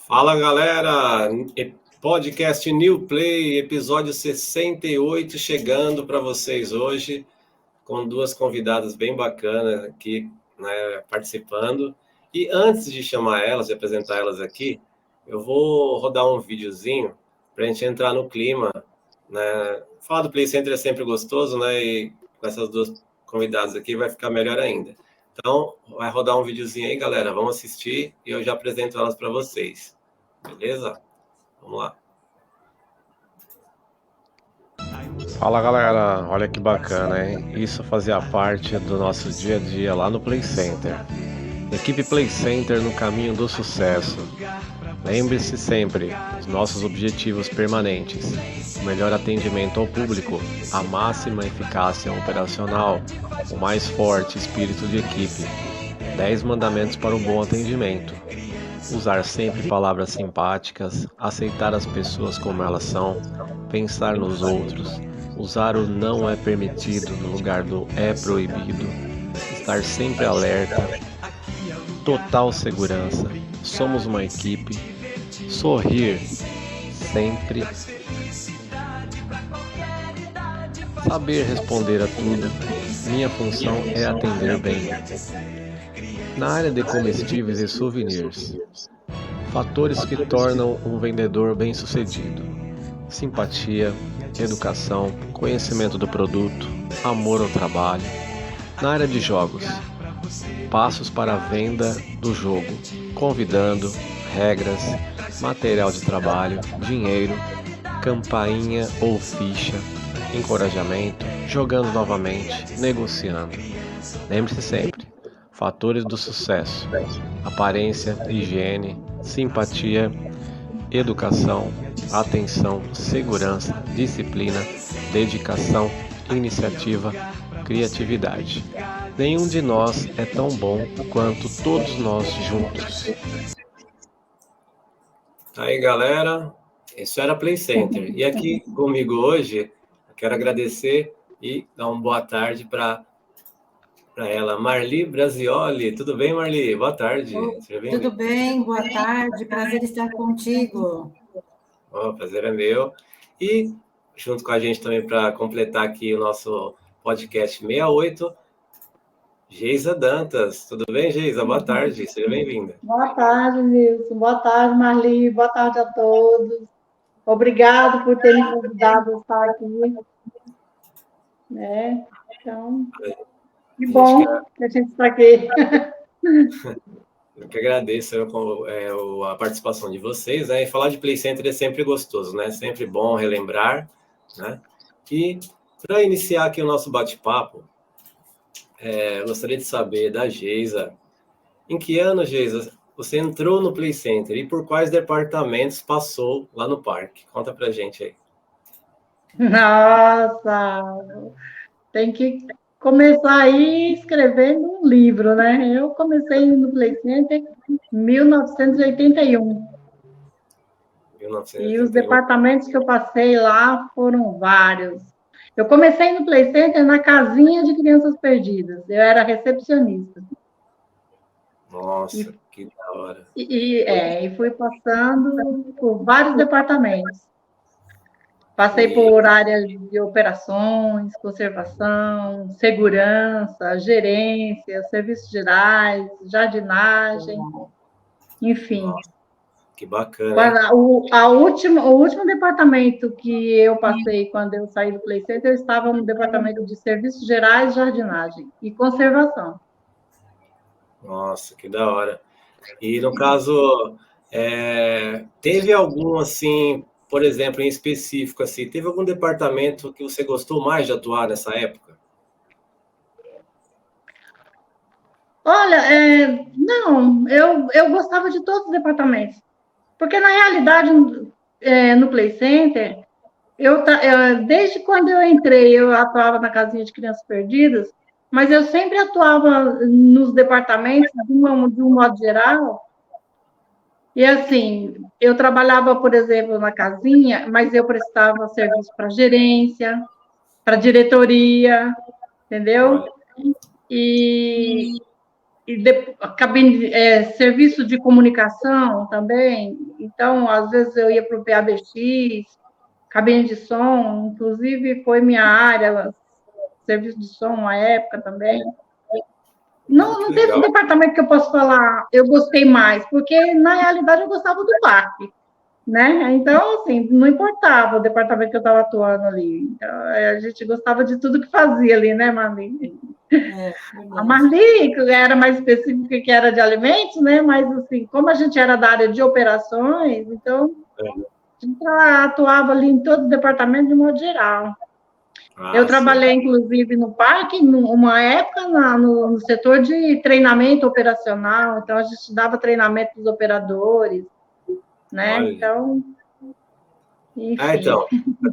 Fala galera, podcast New Play, episódio 68 chegando para vocês hoje, com duas convidadas bem bacanas aqui, né, participando. E antes de chamar elas, de apresentar elas aqui, eu vou rodar um videozinho para a gente entrar no clima, né? Falar do Play Center é sempre gostoso, né? E com essas duas convidadas aqui vai ficar melhor ainda. Então, vai rodar um videozinho aí, galera. Vamos assistir e eu já apresento elas para vocês. Beleza? Vamos lá. Fala galera, olha que bacana, hein? Isso fazia parte do nosso dia a dia lá no Play Center. Equipe Play Center no caminho do sucesso. Lembre-se sempre dos nossos objetivos permanentes: o melhor atendimento ao público, a máxima eficácia operacional, o mais forte espírito de equipe, 10 mandamentos para o bom atendimento. Usar sempre palavras simpáticas, aceitar as pessoas como elas são, pensar nos outros, usar o não é permitido no lugar do é proibido, estar sempre alerta, total segurança, somos uma equipe, sorrir sempre, saber responder a tudo, minha função é atender bem. Na área de comestíveis e souvenirs, fatores que tornam um vendedor bem-sucedido: simpatia, educação, conhecimento do produto, amor ao trabalho. Na área de jogos, passos para a venda do jogo, convidando, regras, material de trabalho, dinheiro, campainha ou ficha, encorajamento, jogando novamente, negociando. Lembre-se sempre: fatores do sucesso: aparência, higiene, simpatia, educação, atenção, segurança, disciplina, dedicação, iniciativa, criatividade. Nenhum de nós é tão bom quanto todos nós juntos. Aí, galera, isso era Play Center. E aqui comigo hoje, eu quero agradecer e dar uma boa tarde para ela, Marli Brasioli. Tudo bem, Marli? Boa tarde. Seja bem-vinda. Tudo bem, boa tarde, prazer estar contigo. O prazer é meu. E junto com a gente também para completar aqui o nosso podcast 68, Geisa Dantas. Tudo bem, Geisa? Boa tarde. Seja bem-vinda. Boa tarde, Nilson. Boa tarde, Marli. Boa tarde a todos. Obrigado por ter me convidado a estar aqui. Então, que bom que a gente está aqui. Eu que agradeço a participação de vocês, né? E falar de Play Center é sempre gostoso, né? Sempre bom relembrar, né? E para iniciar aqui o nosso bate-papo, eu gostaria de saber da Geisa, em que ano, Geisa, você entrou no Play Center e por quais departamentos passou lá no parque? Conta pra gente aí. Nossa, tem que começar aí escrevendo um livro, né? Eu comecei no Play Center em 1981. E os departamentos que eu passei lá foram vários. Eu comecei no Play Center na casinha de crianças perdidas. Eu era recepcionista. Nossa, que da hora. E fui passando por vários departamentos. Passei por áreas de operações, conservação, segurança, gerência, serviços gerais, jardinagem, enfim. Nossa, que bacana. O último departamento que eu passei quando eu saí do Play Center, eu estava no departamento de serviços gerais, jardinagem e conservação. Nossa, que da hora. E no caso, teve algum assim, por exemplo, em específico assim, teve algum departamento que você gostou mais de atuar nessa época? Olha, não, eu gostava de todos os departamentos, porque na realidade, no Play Center, desde quando eu entrei, eu atuava na casinha de crianças perdidas, mas eu sempre atuava nos departamentos, de um modo geral. E assim, eu trabalhava, por exemplo, na casinha, mas eu prestava serviço para gerência, para diretoria, entendeu? E cabine, serviço de comunicação também. Então, às vezes eu ia para o PABX, cabine de som, inclusive foi minha área, serviço de som, uma época também. Não teve um departamento que eu posso falar, eu gostei mais, porque, na realidade, eu gostava do parque, né? Então, assim, não importava o departamento que eu estava atuando ali. Então, a gente gostava de tudo que fazia ali, né, Marli? A Marli era mais específica, que era de alimentos, né? Mas, assim, como a gente era da área de operações, então, a gente atuava ali em todo o departamento de modo geral. Eu trabalhei, inclusive, no parque, numa época, no setor de treinamento operacional, então a gente dava treinamento para os operadores, né? Olha. Então, enfim. Então, eu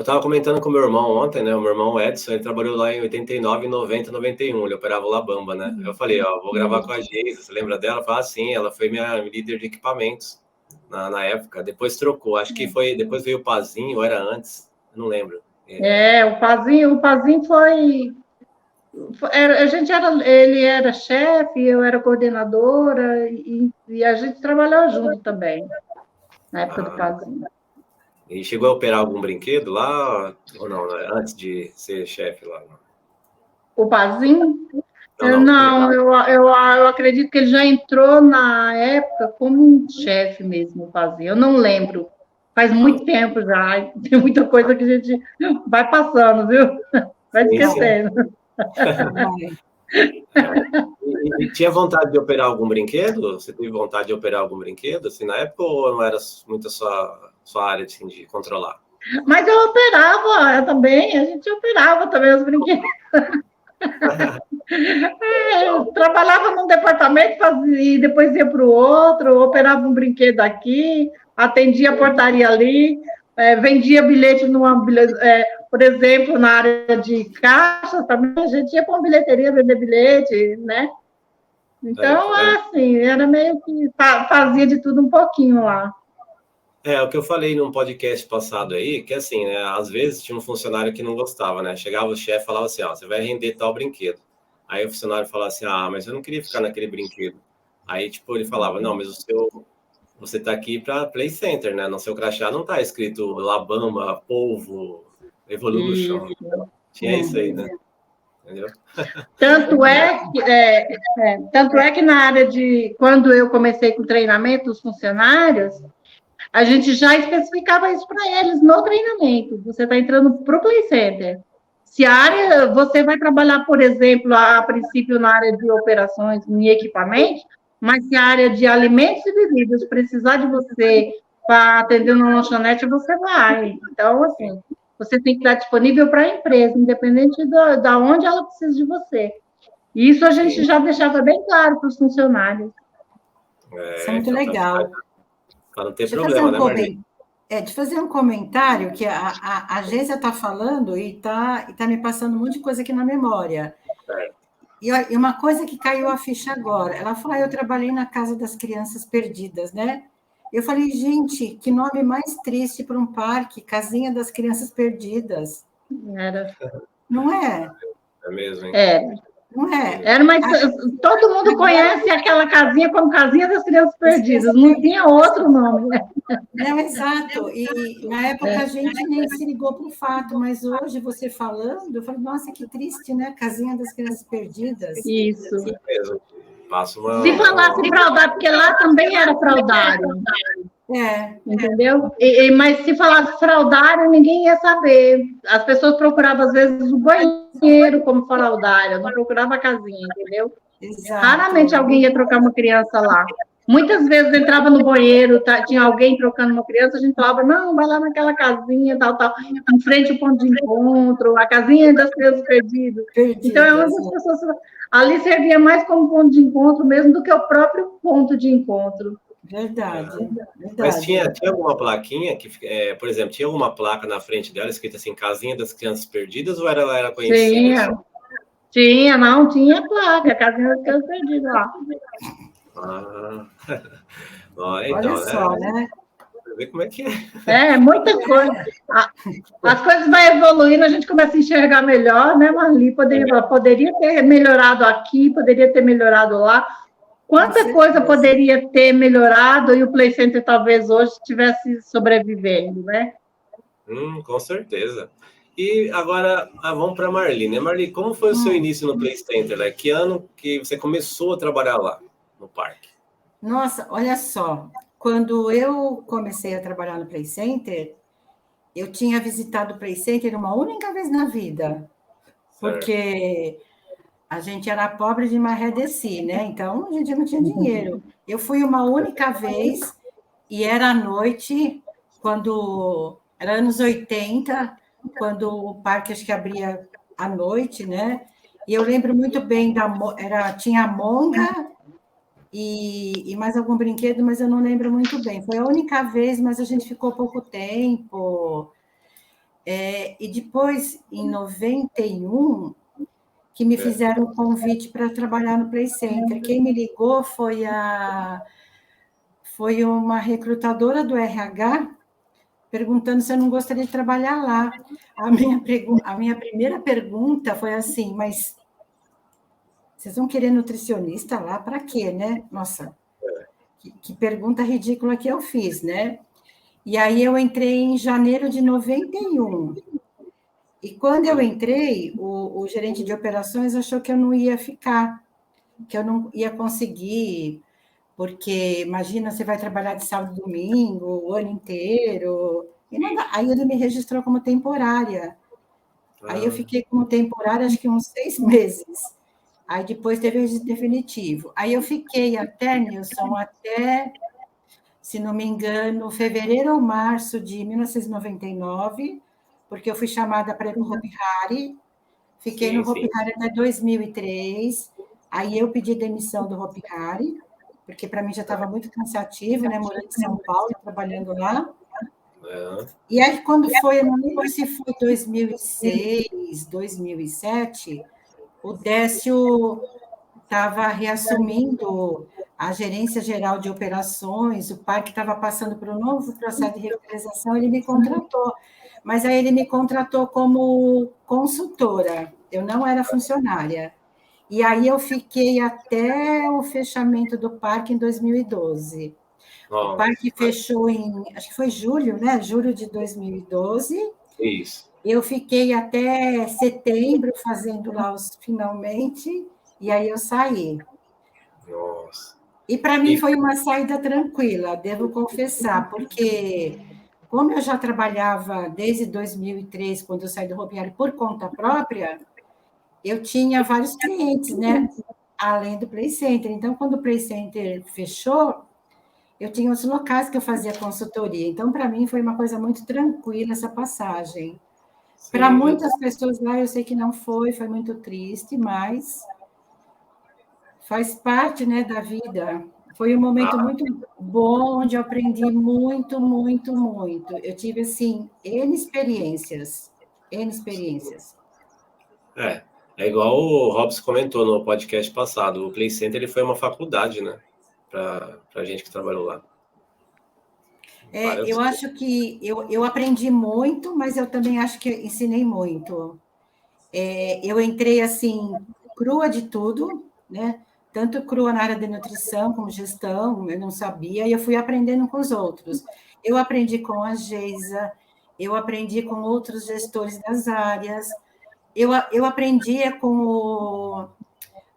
estava comentando com o meu irmão ontem, né? O meu irmão Edson, ele trabalhou lá em 89, 90, 91, ele operava o Labamba, né? Eu falei, vou gravar com a Geisa, você lembra dela? Fala sim, ela foi minha líder de equipamentos na época, depois trocou, acho que foi, depois veio o Pazinho, ou era antes, não lembro. O Pazinho foi... ele era chefe, eu era coordenadora, e a gente trabalhou junto também, na época do Pazinho. E chegou a operar algum brinquedo lá, ou não, antes de ser chefe lá? O Pazinho? Não, eu acredito que ele já entrou na época como um chefe mesmo, o Pazinho. Eu não lembro. Faz muito tempo já, tem muita coisa que a gente vai passando, viu? Vai esquecendo. E tinha vontade de operar algum brinquedo? Você teve vontade de operar algum brinquedo, assim, na época, ou não era muito a sua área assim, de controlar? Mas eu operava também, a gente operava também os brinquedos. Eu trabalhava num departamento, e depois ia para o outro, operava um brinquedo aqui, atendia a portaria ali, vendia bilhete por exemplo, na área de caixa também, a gente ia para uma bilheteria vender bilhete, né? Então, assim, era meio que fazia de tudo um pouquinho lá. O que eu falei num podcast passado aí, que assim, né, às vezes tinha um funcionário que não gostava, né? Chegava o chefe e falava assim, você vai render tal brinquedo. Aí o funcionário falava assim, mas eu não queria ficar naquele brinquedo. Aí, tipo, ele falava, não, mas você tá aqui para Play Center, né? No seu crachá não tá escrito Labamba, Polvo, Evolution. Tinha isso aí, né? Entendeu? Tanto é que na área de... Quando eu comecei com o treinamento dos funcionários, a gente já especificava isso para eles no treinamento. Você está entrando para o Play Center. Se a área... Você vai trabalhar, por exemplo, a princípio na área de operações em equipamentos, mas se a área de alimentos e bebidas precisar de você para atender na lanchonete, você vai. Então, assim... Você tem que estar disponível para a empresa, independente de onde ela precisa de você. E isso a gente já deixava bem claro para os funcionários. Isso é muito legal. Para não ter problema, né, Marli? De fazer um comentário que a Geisa está falando e está me passando um monte de coisa aqui na memória. E uma coisa que caiu a ficha agora. Ela falou, eu trabalhei na Casa das Crianças Perdidas, né? Eu falei, gente, que nome mais triste para um parque, Casinha das Crianças Perdidas. Era. Não é? É mesmo, hein? Não é? Era, mas todo mundo conhece aquela casinha como Casinha das Crianças Perdidas, não tinha outro nome, né? Não, exato. E na época a gente nem se ligou para o fato, mas hoje você falando, eu falei, nossa, que triste, né? Casinha das Crianças Perdidas. Isso. É mesmo. Se falasse fraudário, porque lá também era fraudário. Entendeu? Mas se falasse fraudário, ninguém ia saber. As pessoas procuravam, às vezes, o banheiro como fraudário, não procurava a casinha, entendeu? Exato. Raramente alguém ia trocar uma criança lá. Muitas vezes entrava no banheiro, tinha alguém trocando uma criança, a gente falava, não, vai lá naquela casinha, tal, em frente ao ponto de encontro, a casinha das crianças perdidas. Então, é onde as pessoas... Ali servia mais como ponto de encontro mesmo do que o próprio ponto de encontro. Verdade. Mas tinha alguma plaquinha que, por exemplo, tinha alguma placa na frente dela escrita assim, Casinha das Crianças Perdidas, ou ela era conhecida? Tinha placa, Casinha das Crianças Perdidas lá. Então, olha só, né? Você vê como é que é. É, muita coisa. As coisas vão evoluindo, a gente começa a enxergar melhor, né, Marli? Poderia ter melhorado aqui, poderia ter melhorado lá. Quanta coisa poderia ter melhorado e o Play Center talvez hoje estivesse sobrevivendo, né? Com certeza. E agora, vamos para a Marli, né? Marli, como foi o seu início no Play Center? Né? Que ano que você começou a trabalhar lá, no parque? Nossa, olha só. Quando eu comecei a trabalhar no Play Center, eu tinha visitado o Play Center uma única vez na vida, porque a gente era pobre de marredeci, né? Então, a gente não tinha dinheiro. Eu fui uma única vez, e era à noite, quando... Era anos 80, quando o parque acho que abria à noite, né? E eu lembro muito bem tinha a monga e mais algum brinquedo, mas eu não lembro muito bem. Foi a única vez, mas a gente ficou pouco tempo. E depois, em 91, que me fizeram um convite para trabalhar no Play Center. Quem me ligou foi uma recrutadora do RH, perguntando se eu não gostaria de trabalhar lá. A minha primeira pergunta foi assim, mas vocês vão querer nutricionista lá para quê, né? Nossa, que pergunta ridícula que eu fiz, né? E aí eu entrei em janeiro de 91. E quando eu entrei, o gerente de operações achou que eu não ia ficar, que eu não ia conseguir, porque imagina, você vai trabalhar de sábado e domingo, o ano inteiro. E aí ele me registrou como temporária. Aí eu fiquei como temporária, acho que uns 6 meses. Aí depois teve o definitivo. Aí eu fiquei até, Nilson, se não me engano, fevereiro ou março de 1999, porque eu fui chamada para ir para o Hopi Hari, fiquei no Hopi Hari até 2003, aí eu pedi demissão do Hopi Hari, porque para mim já estava muito cansativo, né, morando em São Paulo, trabalhando lá. E aí, quando foi, eu não lembro se foi 2006, 2007, o Décio estava reassumindo a gerência geral de operações, o parque estava passando por um novo processo de revitalização, ele me contratou. Mas aí ele me contratou como consultora, eu não era funcionária. E aí eu fiquei até o fechamento do parque em 2012. O parque fechou acho que foi julho, né? Julho de 2012. Isso. Eu fiquei até setembro fazendo lá os finalmente, e aí eu saí. Nossa. E para mim foi uma saída tranquila, devo confessar, porque como eu já trabalhava desde 2003, quando eu saí do Hopi Hari por conta própria, eu tinha vários clientes, né? Além do Play Center. Então, quando o Play Center fechou, eu tinha os locais que eu fazia consultoria. Então, para mim, foi uma coisa muito tranquila essa passagem. Para muitas pessoas lá, eu sei que não foi muito triste, mas faz parte, né, da vida. Foi um momento muito bom, onde eu aprendi muito, muito, muito. Eu tive, assim, N experiências. É igual o Robson comentou no podcast passado, o Play Center ele foi uma faculdade, né, para a gente que trabalhou lá. Eu acho que eu aprendi muito, mas eu também acho que ensinei muito. Eu entrei, assim, crua de tudo, né? Tanto crua na área de nutrição como gestão, eu não sabia, e eu fui aprendendo com os outros. Eu aprendi com a Geisa, eu aprendi com outros gestores das áreas, eu aprendia com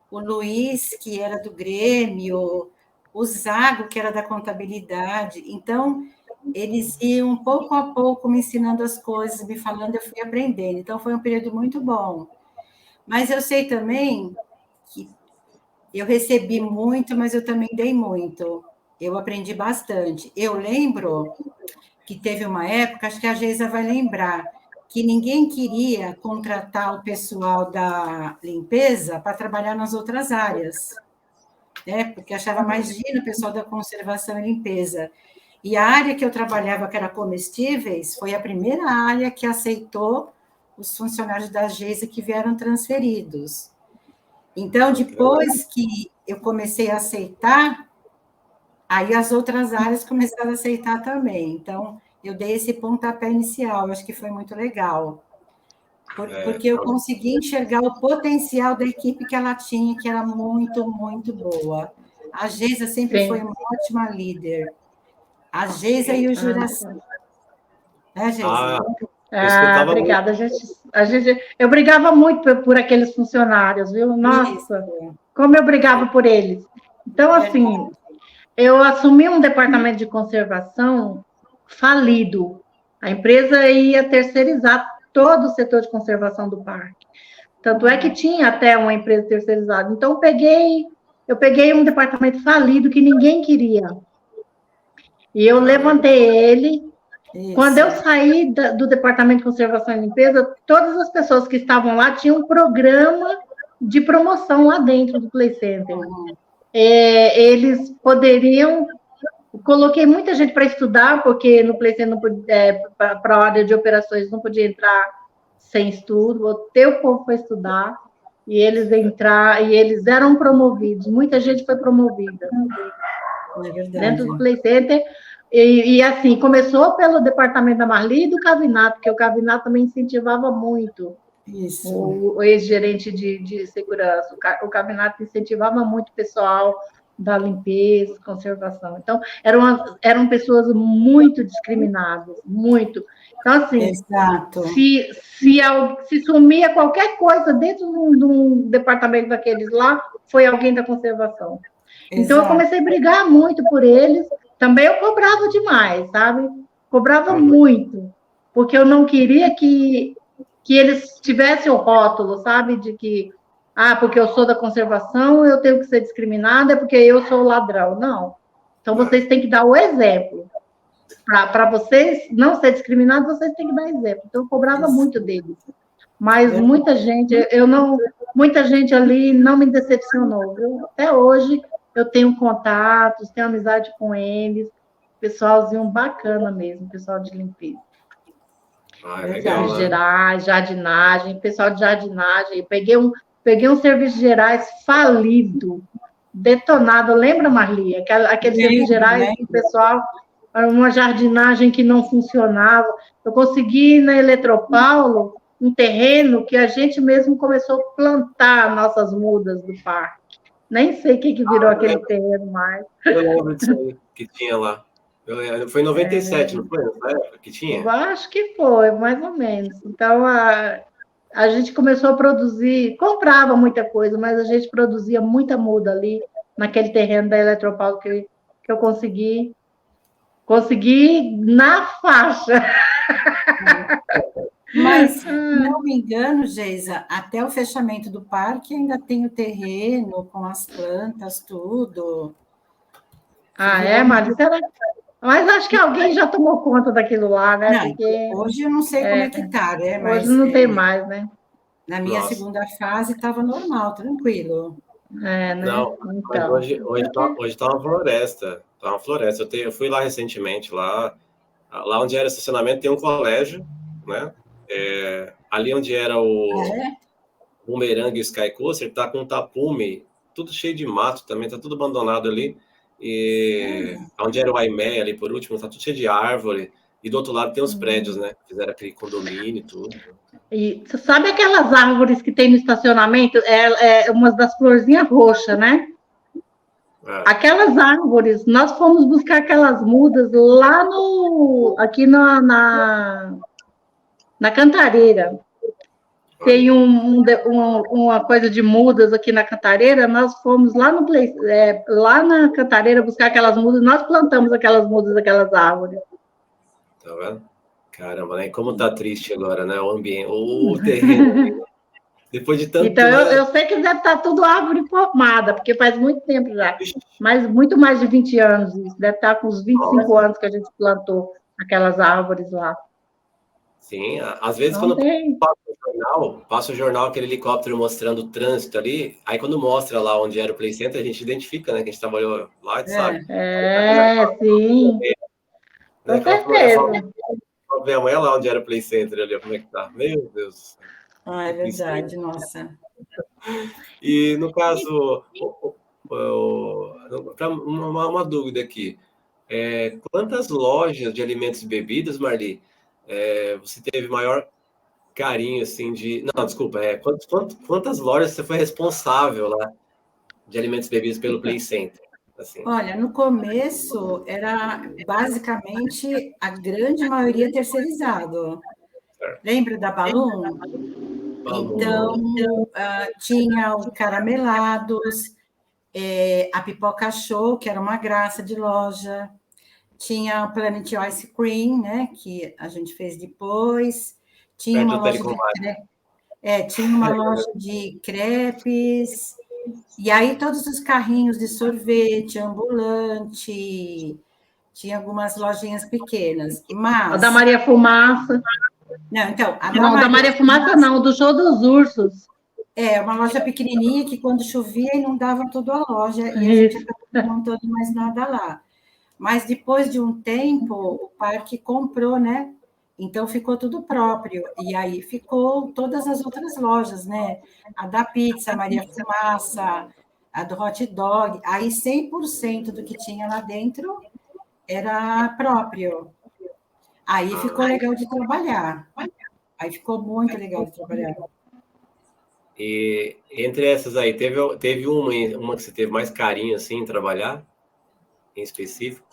o Luiz, que era do Grêmio, o Zago, que era da contabilidade. Então, eles iam pouco a pouco me ensinando as coisas, me falando, eu fui aprendendo. Então, foi um período muito bom. Mas eu sei também que eu recebi muito, mas eu também dei muito. Eu aprendi bastante. Eu lembro que teve uma época, acho que a Geisa vai lembrar, que ninguém queria contratar o pessoal da limpeza para trabalhar nas outras áreas, né? Porque achava mais digno o pessoal da conservação e limpeza. E a área que eu trabalhava, que era comestíveis, foi a primeira área que aceitou os funcionários da Geisa que vieram transferidos. Então, depois que eu comecei a aceitar, Aí as outras áreas começaram a aceitar também. Então, eu dei esse pontapé inicial, acho que foi muito legal. Porque eu consegui enxergar o potencial da equipe que ela tinha, que era muito, muito boa. A Geisa sempre foi uma ótima líder. A Geisa e o Juraci. Né, Geisa? Obrigada. Eu brigava muito por aqueles funcionários, viu? Nossa, como eu brigava por eles. Então, assim, eu assumi um departamento de conservação falido. A empresa ia terceirizar todo o setor de conservação do parque. Tanto é que tinha até uma empresa terceirizada. Então, eu peguei um departamento falido que ninguém queria. E eu levantei ele. Isso. Quando eu saí do departamento de conservação e limpeza, todas as pessoas que estavam lá tinham um programa de promoção lá dentro do Play Center. Eles poderiam... Coloquei muita gente para estudar, porque no Play Center, para a área de operações, não podia entrar sem estudo. Botei o povo para estudar, e eles eram promovidos. Muita gente foi promovida. É verdade. Dentro do Play Center. E assim, começou pelo departamento da Marli e do Cavinato, porque o Cavinato também incentivava muito. Isso. O ex-gerente de segurança. O Cavinato incentivava muito o pessoal da limpeza, conservação. Então, eram pessoas muito discriminadas, muito. Então, assim, exato. Se sumia qualquer coisa dentro de um departamento daqueles lá, foi alguém da conservação. Exato. Então, eu comecei a brigar muito por eles. Também eu cobrava demais, sabe? Cobrava muito, porque eu não queria que eles tivessem o rótulo, sabe? De que, porque eu sou da conservação, eu tenho que ser discriminada, é porque eu sou ladrão. Não. Então, vocês têm que dar o exemplo. Para vocês não ser discriminados, vocês têm que dar exemplo. Então, eu cobrava muito deles. Mas muita gente ali não me decepcionou, viu? Até hoje, eu tenho contatos, tenho amizade com eles, pessoalzinho bacana mesmo, pessoal de limpeza. Legal, serviços gerais, jardinagem, pessoal de jardinagem. Eu peguei um serviço gerais falido, detonado. Lembra, Marli? Aquele serviço gerais do pessoal, uma jardinagem que não funcionava. Eu consegui na Eletropaulo um terreno que a gente mesmo começou a plantar nossas mudas do parque. Nem sei o que virou aquele terreno mais. Eu lembro disso aí que tinha lá. Foi em 97, não foi? Na época que tinha? Eu acho que foi, mais ou menos. Então, a gente começou a produzir, comprava muita coisa, mas a gente produzia muita muda ali, naquele terreno da Eletropaulo que eu consegui na faixa. Mas, se não me engano, Geisa, até o fechamento do parque ainda tem o terreno com as plantas, tudo. Mari? Mas acho que alguém já tomou conta daquilo lá, né? Não, porque hoje eu não sei como é que está, né? Mas, hoje não tem mais, né? Na minha segunda fase estava normal, tranquilo. Né? Não, então. Hoje tá uma floresta. Tá uma floresta. Eu fui lá recentemente, lá onde era estacionamento tem um colégio, né? Ali onde era o Bumerangue e o Sky Coaster, tá com um tapume, tudo cheio de mato também, tá tudo abandonado ali. E onde era o Aimé ali por último, tá tudo cheio de árvore. E do outro lado tem os prédios, né? Fizeram aquele condomínio e tudo. E você sabe aquelas árvores que tem no estacionamento? Umas das florzinhas roxas, né? Aquelas árvores, nós fomos buscar aquelas mudas lá aqui na Cantareira. Tem uma coisa de mudas aqui na Cantareira, nós fomos lá lá na Cantareira buscar aquelas mudas, nós plantamos aquelas mudas, aquelas árvores. Tá vendo? Caramba, né? Como tá triste agora, né? O ambiente, o terreno. Depois de tanto... Então, eu sei que deve estar tudo árvore formada, porque faz muito tempo já. Mas muito mais de 20 anos isso. Deve estar com uns 25 anos que a gente plantou aquelas árvores lá. Sim, às vezes quando passa o jornal, aquele helicóptero mostrando o trânsito ali, aí quando mostra lá onde era o Play Center, a gente identifica, né? Que a gente trabalhou lá, a gente sabe. Sim. Com certeza. Ver amanhã lá onde era o Play Center ali, como é que tá. Meu Deus. É verdade, nossa. E no caso, uma dúvida aqui. Quantas lojas de alimentos e bebidas, Marli, você teve maior carinho, assim, de... Não, desculpa, quantas lojas você foi responsável lá de alimentos e bebidas pelo Play Center? Assim. Olha, no começo era basicamente a grande maioria terceirizado. Lembra da Balloon? Então, tinha o Caramelados, a Pipoca Show, que era uma graça de loja, tinha o Planet Ice Cream, né, que a gente fez depois, tinha uma loja tinha uma loja de crepes, e aí todos os carrinhos de sorvete, ambulante, tinha algumas lojinhas pequenas. Mas... A da Maria Fumaça. Não, então... da Maria Fumaça não, do Show dos Ursos. Uma loja pequenininha que quando chovia inundava toda a loja e a gente acabou não montando mais nada lá. Mas depois de um tempo, o parque comprou, né? Então ficou tudo próprio. E aí ficou todas as outras lojas, né? A da pizza, a Maria Fumaça, a do hot dog. Aí 100% do que tinha lá dentro era próprio. Aí ficou legal de trabalhar. Aí ficou muito legal de trabalhar. E entre essas aí, teve uma que você teve mais carinho, assim, em trabalhar, em específico?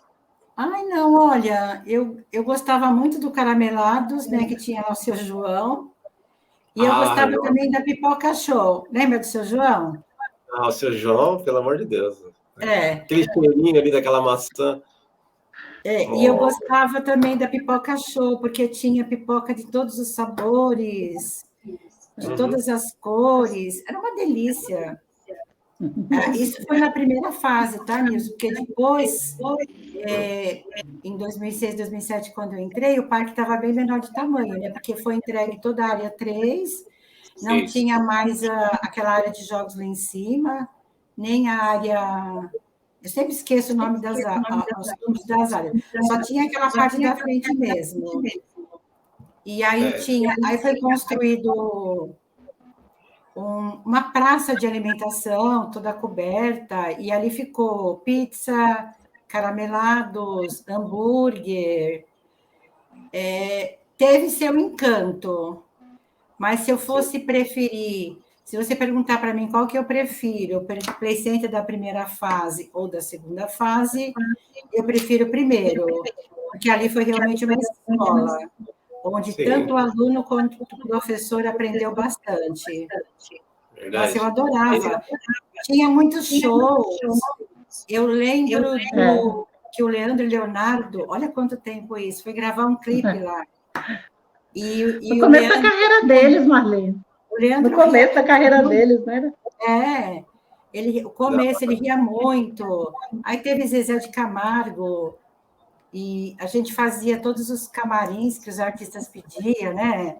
Ai, não, olha, eu gostava muito do Caramelados, né, que tinha lá o Seu João, e eu gostava também da Pipoca Show. Lembra do Seu João? O Seu João, pelo amor de Deus. É. Aquele cheirinho ali daquela maçã. E eu gostava também da Pipoca Show, porque tinha pipoca de todos os sabores, de todas as cores. Era uma delícia. Isso foi na primeira fase, tá, Nilson? Porque depois, em 2006, 2007, quando eu entrei, o parque estava bem menor de tamanho, né? Porque foi entregue toda a área 3, não tinha mais aquela área de jogos lá em cima, nem a área... Eu sempre esqueço o nome os nomes das áreas. Só tinha aquela parte da frente mesmo. E aí aí foi construído uma praça de alimentação toda coberta, e ali ficou pizza, caramelados, hambúrguer. Teve seu encanto, mas se eu fosse preferir, se você perguntar para mim qual que eu prefiro, o Play Center da primeira fase ou da segunda fase, eu prefiro o primeiro, porque ali foi realmente uma escola, onde tanto o aluno quanto o professor aprendeu bastante. Nossa, eu adorava. Tinha muitos shows. Eu lembro que o Leandro e Leonardo, olha quanto tempo isso, foi gravar um clipe lá. No começo da carreira deles, Marlene. No começo da carreira deles, né? O começo, ele ria muito. Aí teve Zezé de Camargo, e a gente fazia todos os camarins que os artistas pediam, né?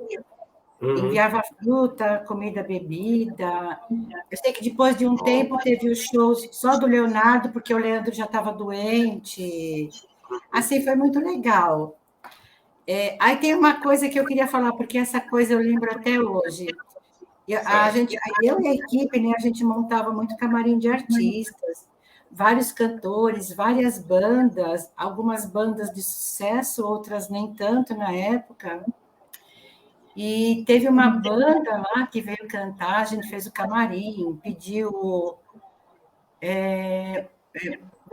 Enviava fruta, comida, bebida. Eu sei que depois de um tempo teve os shows só do Leonardo, porque o Leandro já estava doente. Assim, foi muito legal. Aí tem uma coisa que eu queria falar, porque essa coisa eu lembro até hoje. Eu e a equipe, né, a gente montava muito camarim de artistas, vários cantores, várias bandas, algumas bandas de sucesso, outras nem tanto na época. E teve uma banda lá que veio cantar, a gente fez o camarim, pediu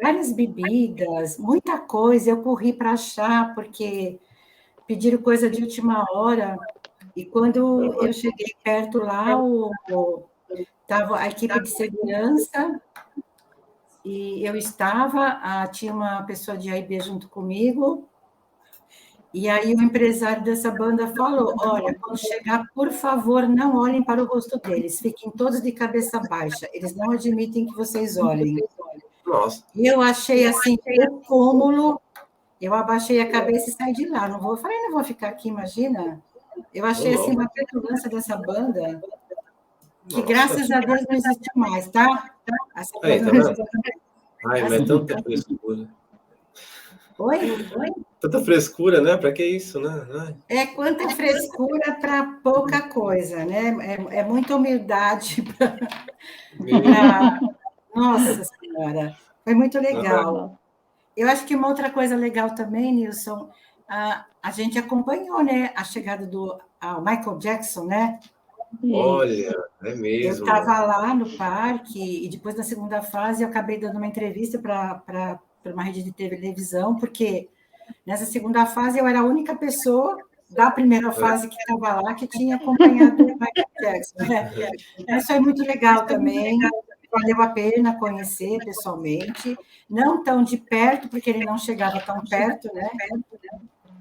várias bebidas, muita coisa. Eu corri para achar, porque pediram coisa de última hora. E quando eu cheguei perto lá, estava a equipe de segurança, e eu tinha uma pessoa de AIB junto comigo, e aí o empresário dessa banda falou: olha, quando chegar, por favor, não olhem para o rosto deles, fiquem todos de cabeça baixa, eles não admitem que vocês olhem. Nossa. E eu achei assim, o cúmulo, eu abaixei a cabeça e saí de lá. Não vou ficar aqui, imagina. Eu achei assim uma petulância dessa banda, que graças a Deus não existe mais, tá? Essa coisa mas é tanta frescura. Oi? Tanta frescura, né? Para que isso, né? Quanta frescura para pouca coisa, né? É muita humildade para Nossa Senhora, foi muito legal. Eu acho que uma outra coisa legal também, Nilson, a gente acompanhou, né, a chegada do Michael Jackson, né? Olha, é Eu mesmo. estava lá no parque e depois da segunda fase eu acabei dando uma entrevista para uma rede de televisão, porque nessa segunda fase eu era a única pessoa da primeira fase que estava lá que tinha acompanhado o Michael Jackson. Mas foi muito legal também, valeu a pena conhecer pessoalmente, não tão de perto, porque ele não chegava tão perto, né?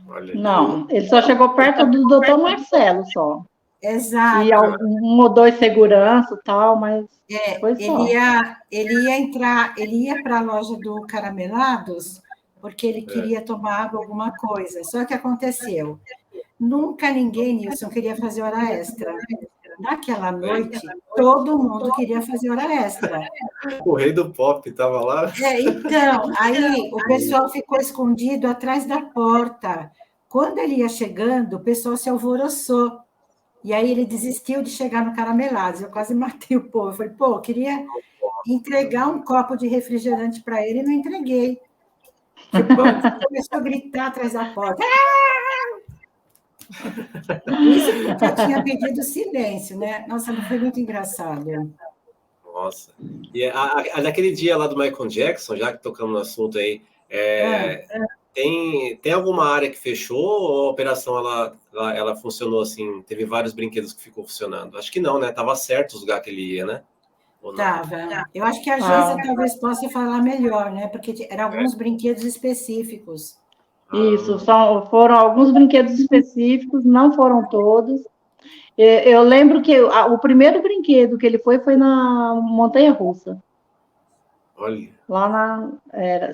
Olha. Não, ele só chegou perto do doutor Marcelo, só. Exato. E um ou dois segurança e tal, mas foi só. Ele ia entrar, ele ia para a loja do Caramelados, porque ele queria tomar água, alguma coisa. Só que aconteceu. Nunca ninguém, Nilson, queria fazer hora extra. Naquela noite, todo mundo queria fazer hora extra. O rei do pop estava lá. Então, aí o pessoal ficou escondido atrás da porta. Quando ele ia chegando, o pessoal se alvoroçou. E aí ele desistiu de chegar no Caramelados. Eu quase matei o povo. Eu falei, eu queria entregar um copo de refrigerante para ele e não entreguei. Começou a gritar atrás da porta. Isso porque eu tinha pedido silêncio, né? Nossa, não foi muito engraçado. Nossa. E naquele dia lá do Michael Jackson, já que tocamos no assunto aí, tem alguma área que fechou ou a operação ela funcionou assim? Teve vários brinquedos que ficou funcionando? Acho que não, né? Tava certo os lugares que ele ia, né? Tava. Eu acho que a Geisa talvez possa falar melhor, né? Porque eram alguns brinquedos específicos. Isso, foram alguns brinquedos específicos, não foram todos. Eu lembro que o primeiro brinquedo que ele foi na montanha-russa. Olha. Lá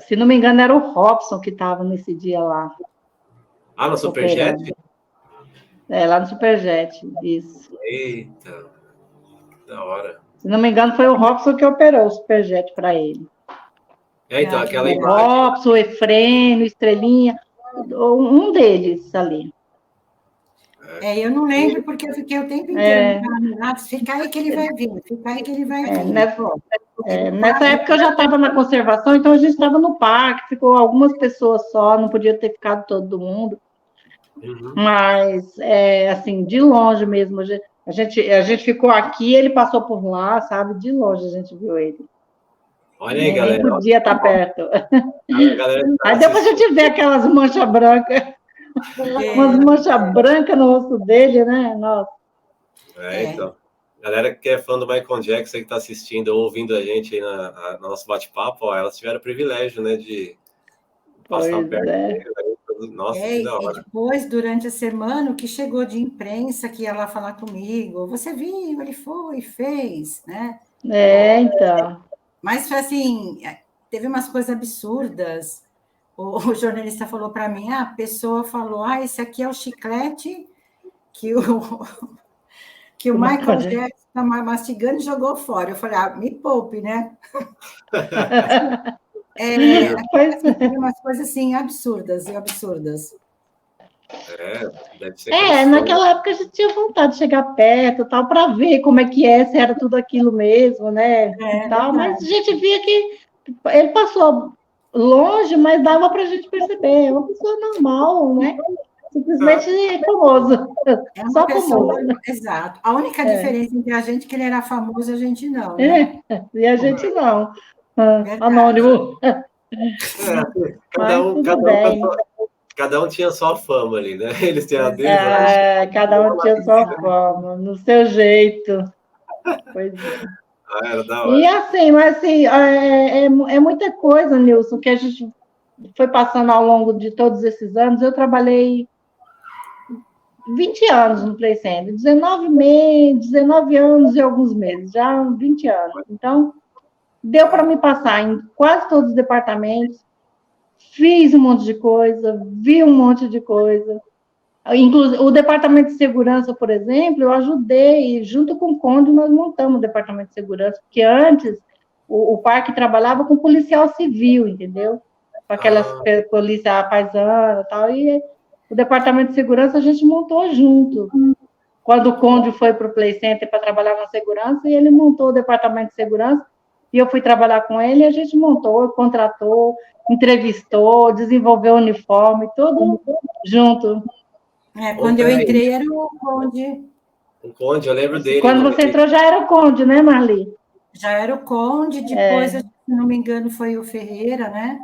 se não me engano, era o Robson que estava nesse dia lá. Ah, no Superjet? Lá no Superjet, isso. Eita, da hora. Se não me engano, foi o Robson que operou o Superjet para ele. Então, aquela imagem. O Robson, o Efrênio, Estrelinha, um deles ali. Eu não lembro, porque eu fiquei o tempo inteiro no Caramelados. Fica aí que ele vai vir, fica aí que ele vai vir. Nessa época eu já estava na conservação, então a gente estava no parque, ficou algumas pessoas só, não podia ter ficado todo mundo. Mas, assim, de longe mesmo, a gente ficou aqui, ele passou por lá, sabe? De longe a gente viu ele. Olha aí, galera. Nem podia estar perto. Aí depois a gente vê aquelas manchas brancas. Umas manchas brancas no rosto dele, né? Nossa. Então. Galera que é fã do Michael Jackson, que está assistindo ou ouvindo a gente aí no nosso bate-papo, elas tiveram o privilégio, né, de passar perto dele. Nossa, que da hora. E depois, durante a semana, o que chegou de imprensa que ia lá falar comigo, você viu, ele foi, fez, né? Então. Mas foi assim, teve umas coisas absurdas. O jornalista falou para mim, a pessoa falou, esse aqui é o chiclete que o Michael Jackson está mastigando e jogou fora. Eu falei, me poupe, né? Teve umas coisas assim absurdas. Deve ser naquela época a gente tinha vontade de chegar perto, tal, para ver como é que se era tudo aquilo mesmo, né? Mas a gente via que ele passou longe, mas dava para a gente perceber, é uma pessoa normal, né? Simplesmente famoso. Só famoso. Exato. A única diferença entre a gente é que ele era famoso e a gente não, né? E a gente não. Anônimo. Cada um tinha só a fama ali, né? Eles tinham a dele. Cada um tinha só a fama, no seu jeito. Pois é. Era da hora. E assim, mas assim, é muita coisa, Nilson, que a gente foi passando ao longo de todos esses anos. Eu trabalhei 20 anos no Play Center, 19 anos e alguns meses, já 20 anos. Então, deu para me passar em quase todos os departamentos, fiz um monte de coisa, vi um monte de coisa. Inclusive, o departamento de segurança, por exemplo, eu ajudei, junto com o Conde, nós montamos o departamento de segurança, porque antes o parque trabalhava com policial civil, entendeu? Com aquelas polícia paisana e tal, e o departamento de segurança a gente montou junto. Quando o Conde foi para o Play Center para trabalhar na segurança, e ele montou o departamento de segurança, e eu fui trabalhar com ele, e a gente montou, contratou, entrevistou, desenvolveu o uniforme, tudo junto. Quando eu entrei era o Conde. O Conde, eu lembro dele. Quando você entrou já era o Conde, né, Marli? Já era o Conde, depois, se não me engano, foi o Ferreira, né?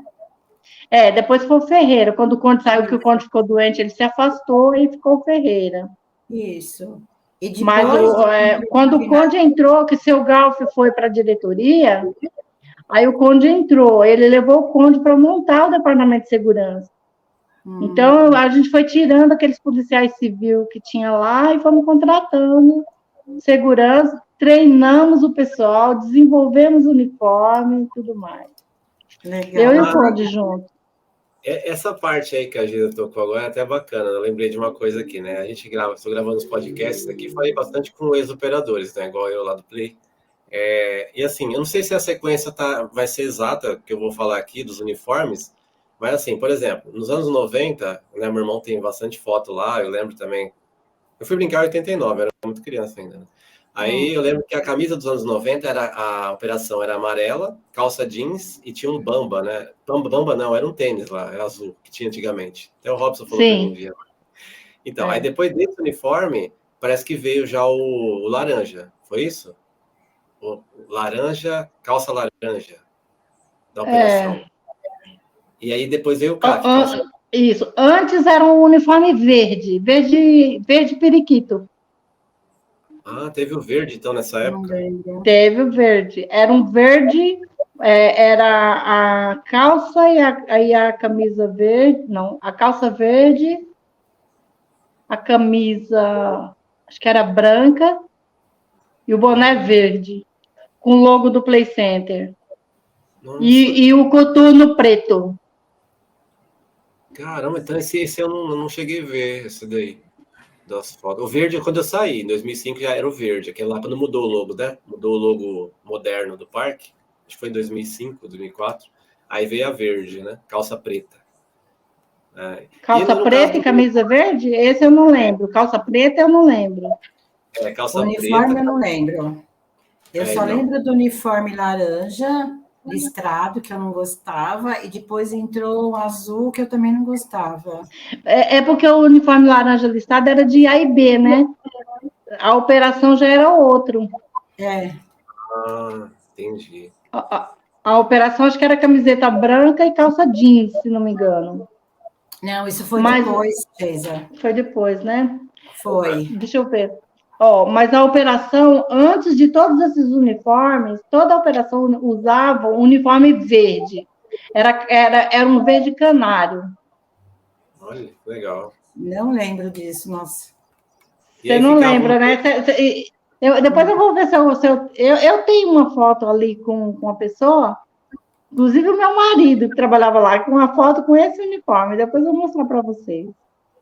Depois foi o Ferreira. Quando o Conde saiu, que o Conde ficou doente, ele se afastou e ficou o Ferreira. Isso. E depois, mas quando o Conde entrou, que seu Galf foi para a diretoria, aí o Conde entrou, ele levou o Conde para montar o departamento de segurança. Então, a gente foi tirando aqueles policiais civis que tinha lá e fomos contratando segurança, treinamos o pessoal, desenvolvemos o uniforme e tudo mais. Legal. Eu e o Conde junto. Essa parte aí que a Gina tocou agora é até bacana. Eu lembrei de uma coisa aqui, né? A gente estou gravando os podcasts aqui, falei bastante com ex-operadores, né? Igual eu lá do Play. E assim, eu não sei se a sequência vai ser exata, que eu vou falar aqui, dos uniformes, mas assim, por exemplo, nos anos 90, né? Meu irmão tem bastante foto lá, eu lembro também. Eu fui brincar em 89, era muito criança ainda, né? Aí eu lembro que a camisa dos anos 90, a operação era amarela, calça jeans e tinha um Bamba, né? Bamba não, era um tênis lá, era azul, que tinha antigamente. Até o Robson falou para mim um dia. Então, aí depois desse uniforme, parece que veio já o laranja, foi isso? O laranja, calça laranja da operação. E aí depois veio o CAC. Isso, antes era um uniforme verde periquito. Teve o verde, então, nessa época? Teve o verde. Era um verde, era a calça e a camisa verde. Não, a calça verde, a camisa, acho que era branca, e o boné verde, com o logo do Play Center. E o coturno preto. Caramba, então esse eu não cheguei a ver, esse daí. Das fotos. O verde, quando eu saí, em 2005 já era o verde, aquele lá quando mudou o logo, né? Mudou o logo moderno do parque, acho que foi em 2005, 2004. Aí veio a verde, né? Calça preta. Calça preta e camisa verde? Esse eu não lembro. Calça preta eu não lembro. Calça uniforme preta. Eu não lembro. Eu só lembro do uniforme laranja, listrado, que eu não gostava, e depois entrou um azul, que eu também não gostava. Porque o uniforme laranja listrado era de A e B, né? A operação já era outro. Entendi. A operação acho que era camiseta branca e calça jeans, se não me engano. Não, isso foi depois, Geisa. Foi depois, né? Foi. Deixa eu ver. Mas a operação, antes de todos esses uniformes, toda a operação usava um uniforme verde. Era um verde canário. Olha, legal. Não lembro disso, nossa. Você não lembra, né? Depois eu vou ver se eu tenho uma foto ali com uma pessoa, inclusive o meu marido, que trabalhava lá, com uma foto com esse uniforme. Depois eu vou mostrar para vocês.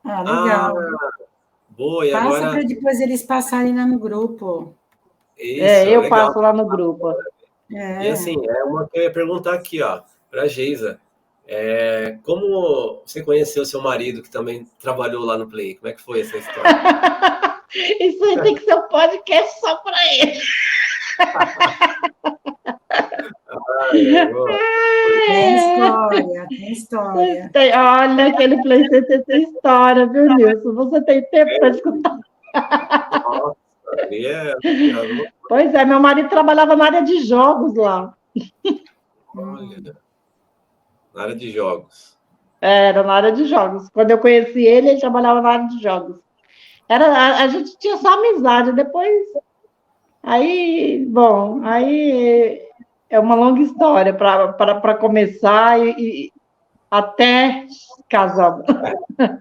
Legal. Boa, e passa agora... para depois eles passarem lá no grupo. Isso, eu legal. passo lá no grupo. E assim, uma que eu ia perguntar aqui, para a Geisa. Como você conheceu seu marido, que também trabalhou lá no Play? Como é que foi essa história? Isso aí tem que ser um podcast só para ele. Tem história. Olha, aquele Play Center tem história, viu, Nilson? Você tem tempo para escutar. Nossa, Pois é, meu marido trabalhava na área de jogos lá. Olha, na área de jogos. Era na área de jogos. Quando eu conheci ele, ele trabalhava na área de jogos. A gente tinha só amizade, depois... Aí é uma longa história para começar e até casar.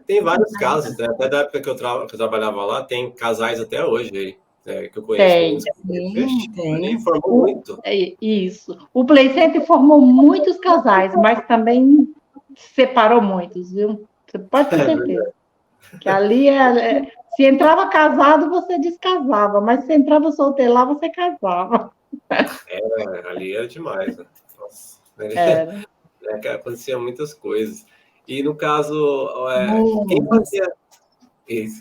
Tem vários casos, né? Até da época que eu trabalhava lá, tem casais até hoje aí, que eu conheço. Tem. Formou muito. Isso. O Play Center formou muitos casais, mas também separou muitos, viu? Você pode ter certeza. Que ali se entrava casado, você descasava, mas se entrava solteiro lá, você casava. Ali era demais, né? Nossa. Era. Aconteciam muitas coisas. E no caso, quem fazia... Isso.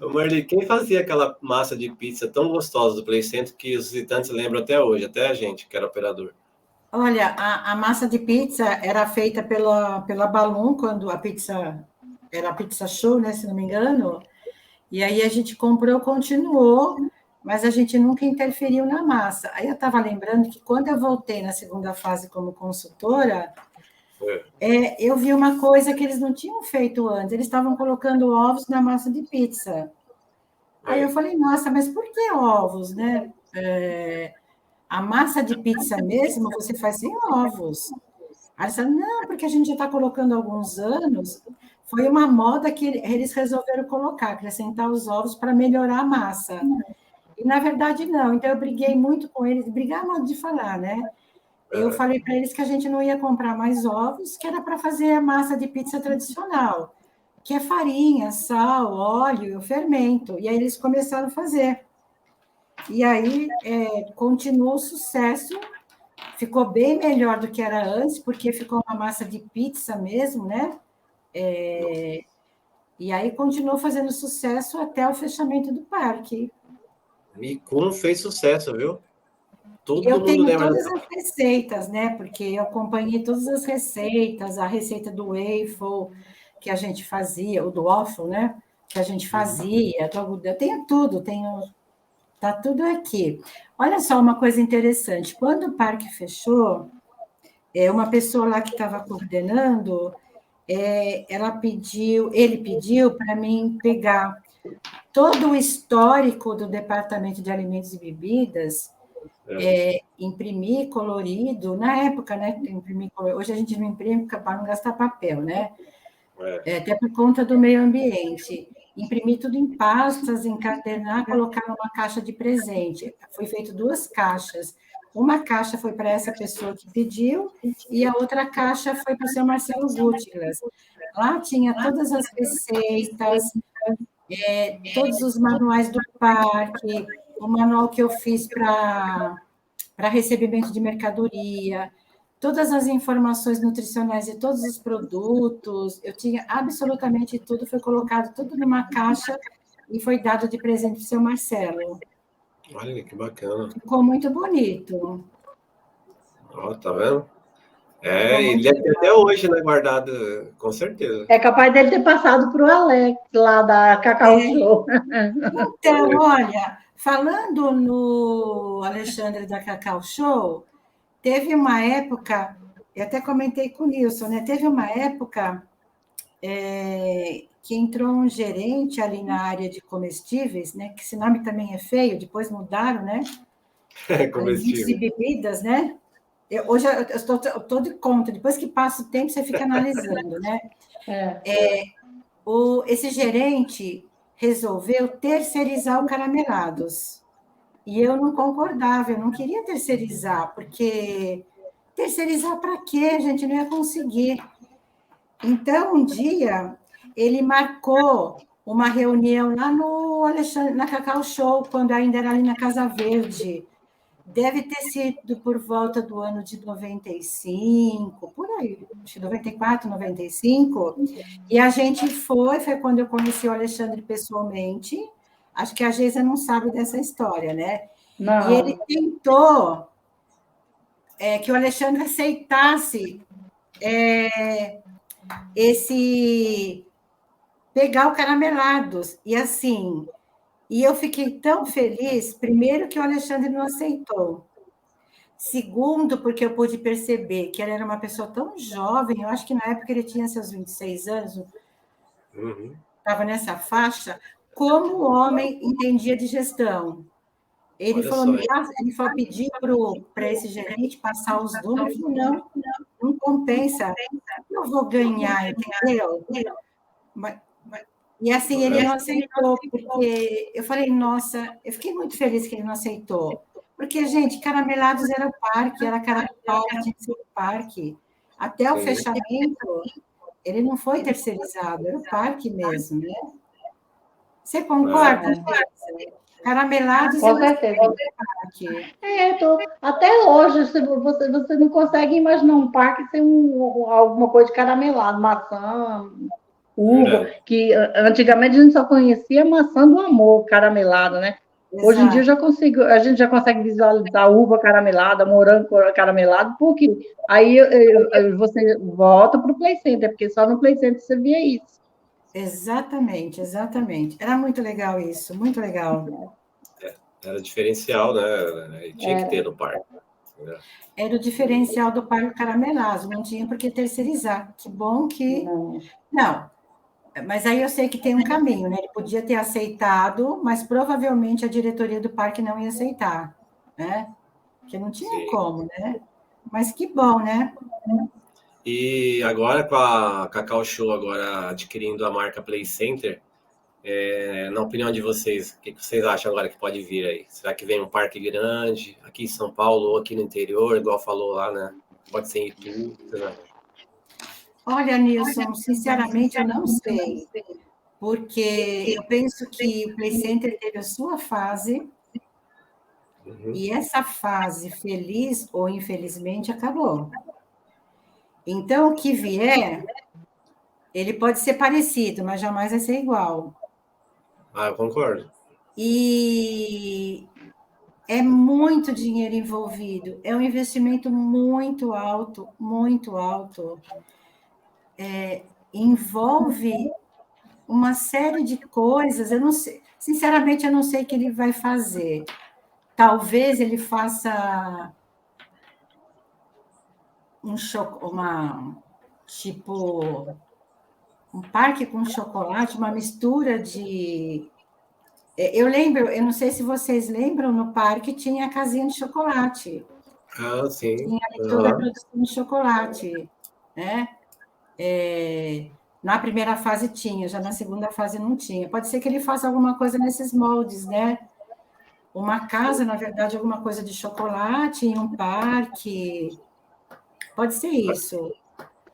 Ô, Marli, quem fazia aquela massa de pizza tão gostosa do Play Center que os visitantes lembram até hoje, até a gente, que era operador? Olha, a massa de pizza era feita pela Balloon, quando a pizza era a Pizza Show, né, se não me engano. E aí a gente comprou, continuou, mas a gente nunca interferiu na massa. Aí eu estava lembrando que quando eu voltei na segunda fase como consultora, eu vi uma coisa que eles não tinham feito antes. Eles estavam colocando ovos na massa de pizza. Aí eu falei, nossa, mas por que ovos, né? A massa de pizza mesmo você faz sem ovos. Aí eles falaram, não, porque a gente já está colocando há alguns anos. Foi uma moda que eles resolveram colocar, acrescentar os ovos para melhorar a massa. E, na verdade, não. Então, eu briguei muito com eles. Brigar é modo de falar, né? Eu falei para eles que a gente não ia comprar mais ovos, que era para fazer a massa de pizza tradicional, que é farinha, sal, óleo e o fermento. E aí eles começaram a fazer. E aí continuou o sucesso, ficou bem melhor do que era antes, porque ficou uma massa de pizza mesmo, né? E aí continuou fazendo sucesso até o fechamento do parque. E como fez sucesso, viu? Todo Eu mundo tenho lembra todas dessa. as receitas, né? Porque eu acompanhei todas as receitas, a receita do waffle que a gente fazia, o do waffle, né? Que a gente fazia. Eu tenho tudo, tá tudo aqui. Olha só uma coisa interessante. Quando o parque fechou, uma pessoa lá que estava coordenando, ele pediu para mim pegar todo o histórico do Departamento de Alimentos e Bebidas, imprimir colorido, na época, né? Imprimir colorido. Hoje a gente não imprime para não gastar papel, né? Até por conta do meio ambiente. Imprimir tudo em pastas, encadernar, colocar numa caixa de presente. Foi feito 2 caixas. Uma caixa foi para essa pessoa que pediu e a outra caixa foi para o seu Marcelo Gutglas. Lá tinha todas as receitas, todos os manuais do parque, o manual que eu fiz para recebimento de mercadoria, todas as informações nutricionais de todos os produtos, eu tinha absolutamente tudo, foi colocado tudo numa caixa e foi dado de presente para o seu Marcelo. Olha que bacana. Ficou muito bonito. Ó, tá vendo? E deve ter até hoje, né? Guardado, com certeza. É capaz dele ter passado para o Alex, lá da Cacau Show. Então, olha, falando no Alexandre da Cacau Show, teve uma época, eu até comentei com o Nilson, né? Teve uma época que entrou um gerente ali na área de comestíveis, né? Que esse nome também é feio, depois mudaram, né? Alimentos e bebidas, né? Hoje eu estou de conta, depois que passa o tempo, você fica analisando, né? Esse gerente resolveu terceirizar o Caramelados. E eu não concordava, eu não queria terceirizar, porque terceirizar para quê? A gente não ia conseguir. Então, um dia, ele marcou uma reunião lá no Alexandre, na Cacau Show, quando ainda era ali na Casa Verde. Deve ter sido por volta do ano de 95, por aí, acho que 94, 95. E a gente foi quando eu conheci o Alexandre pessoalmente. Acho que a Geisa não sabe dessa história, né? Não. E ele tentou que o Alexandre aceitasse pegar o Caramelados. E assim, e eu fiquei tão feliz, primeiro que o Alexandre não aceitou. Segundo, porque eu pude perceber que ele era uma pessoa tão jovem, eu acho que na época ele tinha seus 26 anos, estava nessa faixa, como o homem entendia de gestão. Ele pediu para esse gerente passar os números, não compensa, eu vou ganhar, entendeu? E assim, ele não aceitou, porque eu falei, nossa, eu fiquei muito feliz que ele não aceitou. Porque, gente, Caramelados era o parque, era Parque, tinha que ser o parque. Até o fechamento, ele não foi terceirizado, era o parque mesmo, né? Você concorda? Caramelados Com certeza. Até hoje, você não consegue imaginar um parque sem alguma coisa de caramelado, maçã. Uva, que antigamente a gente só conhecia maçã do amor caramelada, né? Exato. Hoje em dia a gente já consegue visualizar uva caramelada, morango caramelado, porque aí você volta para o Play Center, porque só no Play Center você via isso. Exatamente. Era muito legal isso, muito legal. Era diferencial, né? Tinha que ter no parque. Era o diferencial do parque caramelado, não tinha por que terceirizar. Que bom que... Não, mas aí eu sei que tem um caminho, né? Ele podia ter aceitado, mas provavelmente a diretoria do parque não ia aceitar, né? Porque não tinha como, né? Mas que bom, né? E agora, com a Cacau Show agora adquirindo a marca Play Center, na opinião de vocês, o que vocês acham agora que pode vir aí? Será que vem um parque grande, aqui em São Paulo ou aqui no interior, igual falou lá, né? Pode ser em Itu, né? Olha, Nilson, sinceramente eu não sei, porque eu penso que o Play Center teve a sua fase, e essa fase, feliz ou infelizmente, acabou. Então, o que vier, ele pode ser parecido, mas jamais vai ser igual. Eu concordo. E é muito dinheiro envolvido, é um investimento muito alto, muito alto. Envolve uma série de coisas, eu não sei, sinceramente, eu não sei o que ele vai fazer. Talvez ele faça um parque com chocolate, uma mistura de... Eu lembro, eu não sei se vocês lembram, no parque tinha a casinha de chocolate. Sim. Tinha toda a produção de chocolate, né? Na primeira fase tinha, já na segunda fase não tinha. Pode ser que ele faça alguma coisa nesses moldes, né? Uma casa, na verdade, alguma coisa de chocolate em um parque. Pode ser isso.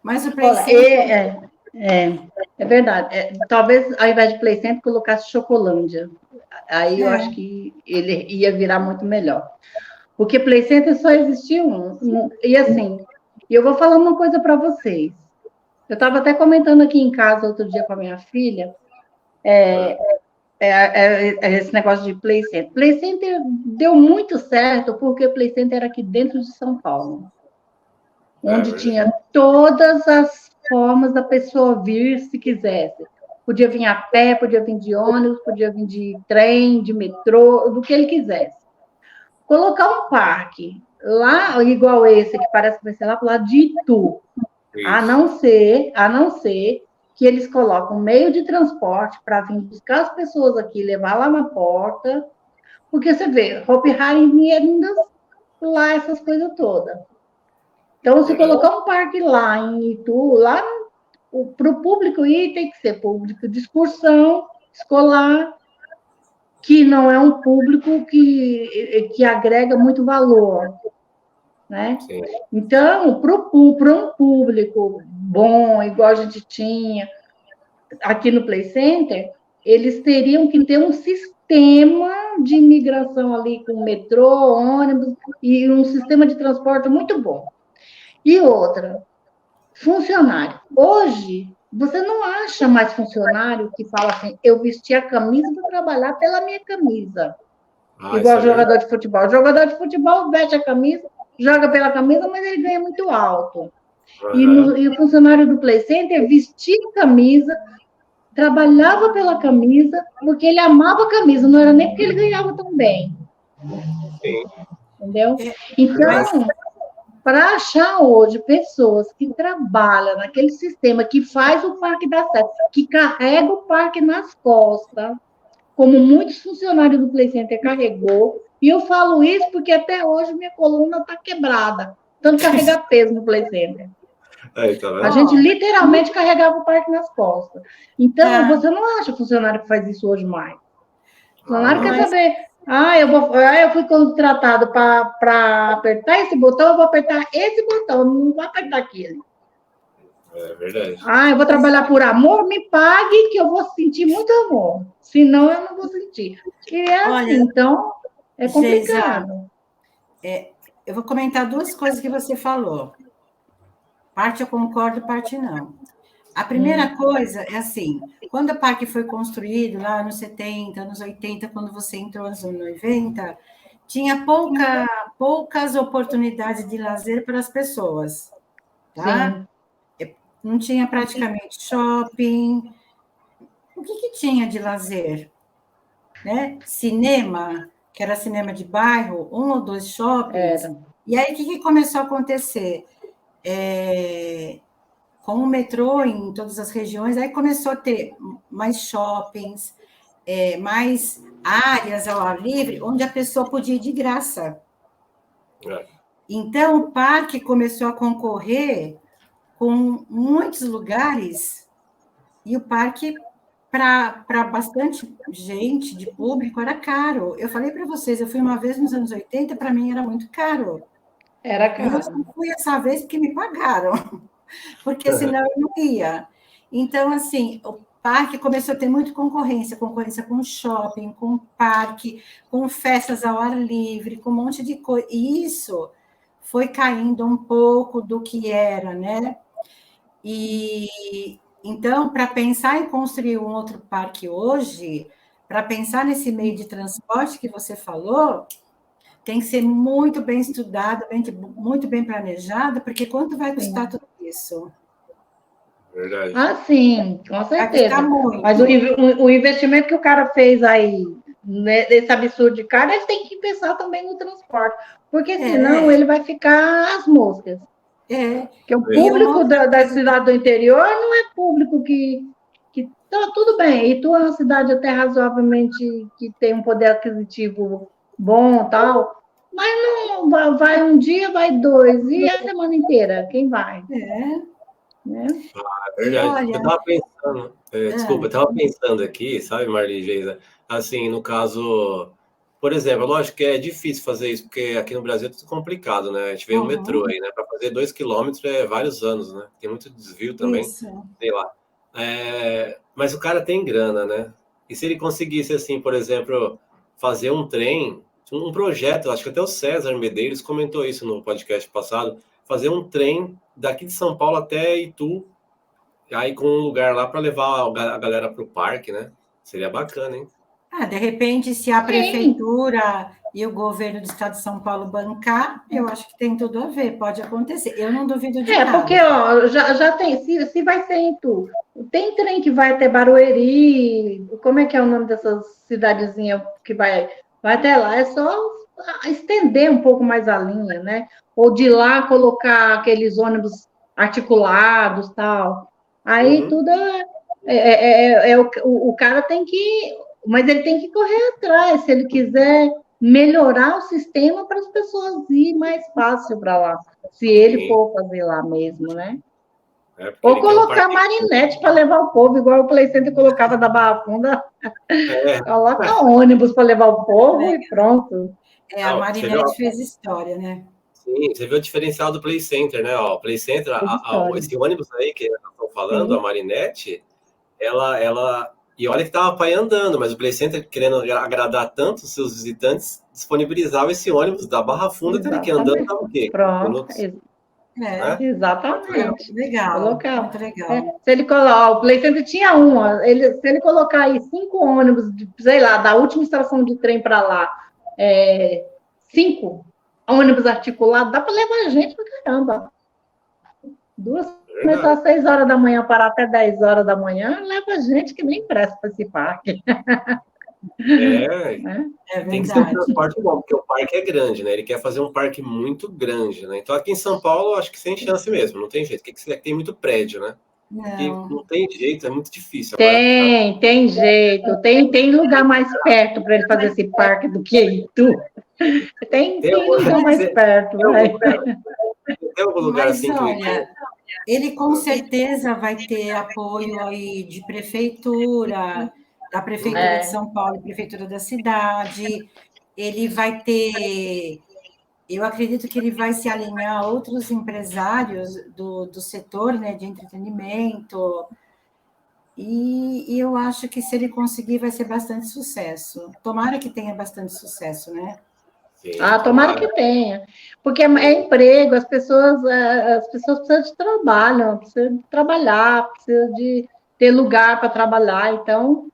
Mas o Play Center... É verdade. Talvez, ao invés de Play Center, colocasse Chocolândia. Aí eu acho que ele ia virar muito melhor. Porque Play Center só existia um. E assim, eu vou falar uma coisa para vocês. Eu estava até comentando aqui em casa outro dia com a minha filha, esse negócio de Play Center. Play Center deu muito certo porque Play Center era aqui dentro de São Paulo, onde tinha todas as formas da pessoa vir se quisesse. Podia vir a pé, podia vir de ônibus, podia vir de trem, de metrô, do que ele quisesse. Colocar um parque lá, igual esse, que parece que vai ser lá para o lado de Itu, a não ser que eles colocam um meio de transporte para vir buscar as pessoas aqui, levar lá na porta, porque você vê, Hopi Hari, Mirandas, lá essas coisas todas. Então, se colocar um parque lá em Itu, lá para o público ir, tem que ser público de excursão escolar, que não é um público que agrega muito valor, né? Sim. Então, para um público bom, igual a gente tinha aqui no Play Center, eles teriam que ter um sistema de imigração ali com metrô, ônibus e um sistema de transporte muito bom. E outra, funcionário. Hoje, você não acha mais funcionário que fala assim, eu vesti a camisa para trabalhar pela minha camisa. Igual jogador de futebol. O jogador de futebol veste a camisa, joga pela camisa, mas ele ganha muito alto. E o funcionário do Play Center vestia a camisa, trabalhava pela camisa, porque ele amava a camisa, não era nem porque ele ganhava tão bem. Sim. Entendeu? Então, para achar hoje pessoas que trabalham naquele sistema, que faz o parque dar certo, que carrega o parque nas costas, como muitos funcionários do Play Center carregou, e eu falo isso porque até hoje minha coluna está quebrada, tanto carregar peso no Play Center. A gente literalmente carregava o parque nas costas. Então, você não acha funcionário que faz isso hoje mais. O funcionário quer saber, eu fui contratado para apertar esse botão, eu vou apertar esse botão, não vou apertar aquele. É verdade. Eu vou trabalhar por amor, me pague que eu vou sentir muito amor. Senão, eu não vou sentir. E assim, então, é complicado. Geisa, eu vou comentar duas coisas que você falou. Parte eu concordo, parte não. A primeira coisa é assim, quando o parque foi construído, lá nos 70, anos 80, quando você entrou nos anos 90, tinha poucas oportunidades de lazer para as pessoas, tá? Sim. Não tinha praticamente shopping. O que tinha de lazer? Né? Cinema, que era cinema de bairro, 1 ou 2 shoppings. Era. E aí, o que começou a acontecer? Com o metrô em todas as regiões, aí começou a ter mais shoppings, mais áreas ao ar livre, onde a pessoa podia ir de graça. Então, o parque começou a concorrer com muitos lugares, e o parque, para bastante gente de público, era caro. Eu falei para vocês, eu fui uma vez nos anos 80, para mim era muito caro. Era E eu caro. só fui essa vez porque me pagaram, porque senão eu não ia. Então, assim, o parque começou a ter muita concorrência com shopping, com parque, com festas ao ar livre, com um monte de coisa. E isso foi caindo um pouco do que era, né? E então, para pensar em construir um outro parque hoje, para pensar nesse meio de transporte que você falou, tem que ser muito bem estudado, muito bem planejado, porque quanto vai custar tudo isso? Verdade. Ah, sim, com Vai custar certeza. muito. Mas o investimento que o cara fez aí, né, desse absurdo de cara, ele tem que pensar também no transporte, porque senão ele vai ficar às moscas. Porque o público da cidade do interior não é público que tá tudo bem. E tu é uma cidade até razoavelmente que tem um poder aquisitivo bom, tal, mas não vai um dia, vai 2, e a semana inteira, quem vai? Né? É verdade. Eu estava pensando, desculpa, eu estava pensando aqui, sabe, Marli e Geisa, assim, no caso, por exemplo, lógico que é difícil fazer isso, porque aqui no Brasil é tudo complicado, né? A gente vê o metrô aí, né? Para fazer 2 quilômetros é vários anos, né? Tem muito desvio também, sei lá. Mas o cara tem grana, né? E se ele conseguisse, assim, por exemplo, fazer um trem, um projeto, acho que até o César Medeiros comentou isso no podcast passado, fazer um trem daqui de São Paulo até Itu, aí com um lugar lá para levar a galera para o parque, né? Seria bacana, hein? De repente, se a prefeitura e o governo do estado de São Paulo bancar, eu acho que tem tudo a ver, pode acontecer. Eu não duvido de nada. Porque ó, já tem, se vai ser em Itu, tem trem que vai até Barueri, como é que é o nome dessas cidadezinhas que vai até lá? É só estender um pouco mais a linha, né? Ou de lá colocar aqueles ônibus articulados, tal. Aí tudo o cara tem que, mas ele tem que correr atrás, se ele quiser melhorar o sistema para as pessoas ir mais fácil para lá, se ele for fazer lá mesmo, né? Ou colocar marinete para levar o povo, igual o Play Center colocava da Barra Funda. Coloca ônibus para levar o povo e pronto. A marinete fez história, né? Sim, você viu o diferencial do Play Center, né? O Play Center, esse ônibus aí que nós estamos falando, a marinete, ela... E olha que estava pai andando, mas o Play Center, querendo agradar tanto os seus visitantes, disponibilizava esse ônibus da Barra Funda, até que andando estava o quê? Pronto. Né? Exatamente. Legal. Colocar. Muito legal. Se ele colocar, o Play Center tinha se ele colocar aí 5 ônibus, sei lá, da última estação de trem para lá, 5 ônibus articulados, dá para levar gente para caramba. Começar às 6 horas da manhã, parar até 10 horas da manhã, leva gente que nem presta para esse parque. Tem que ser um transporte bom, porque o parque é grande, né? Ele quer fazer um parque muito grande, né? Então aqui em São Paulo, acho que sem chance mesmo, não tem jeito. Tem muito prédio, né? Não tem jeito, é muito difícil. Tem jeito. Tem lugar mais perto para ele fazer esse parque do que Itu. Tem lugar mais perto. Tem algum lugar assim que... Olha, ele com certeza vai ter apoio aí de prefeitura, da Prefeitura de São Paulo, Prefeitura da cidade. Ele vai ter... Eu acredito que ele vai se alinhar a outros empresários do setor, né, de entretenimento. E eu acho que se ele conseguir, vai ser bastante sucesso. Tomara que tenha bastante sucesso, né? Sim, Tomara que tenha. Porque é emprego, as pessoas precisam de trabalho, precisam de trabalhar, precisam de ter lugar para trabalhar. Então,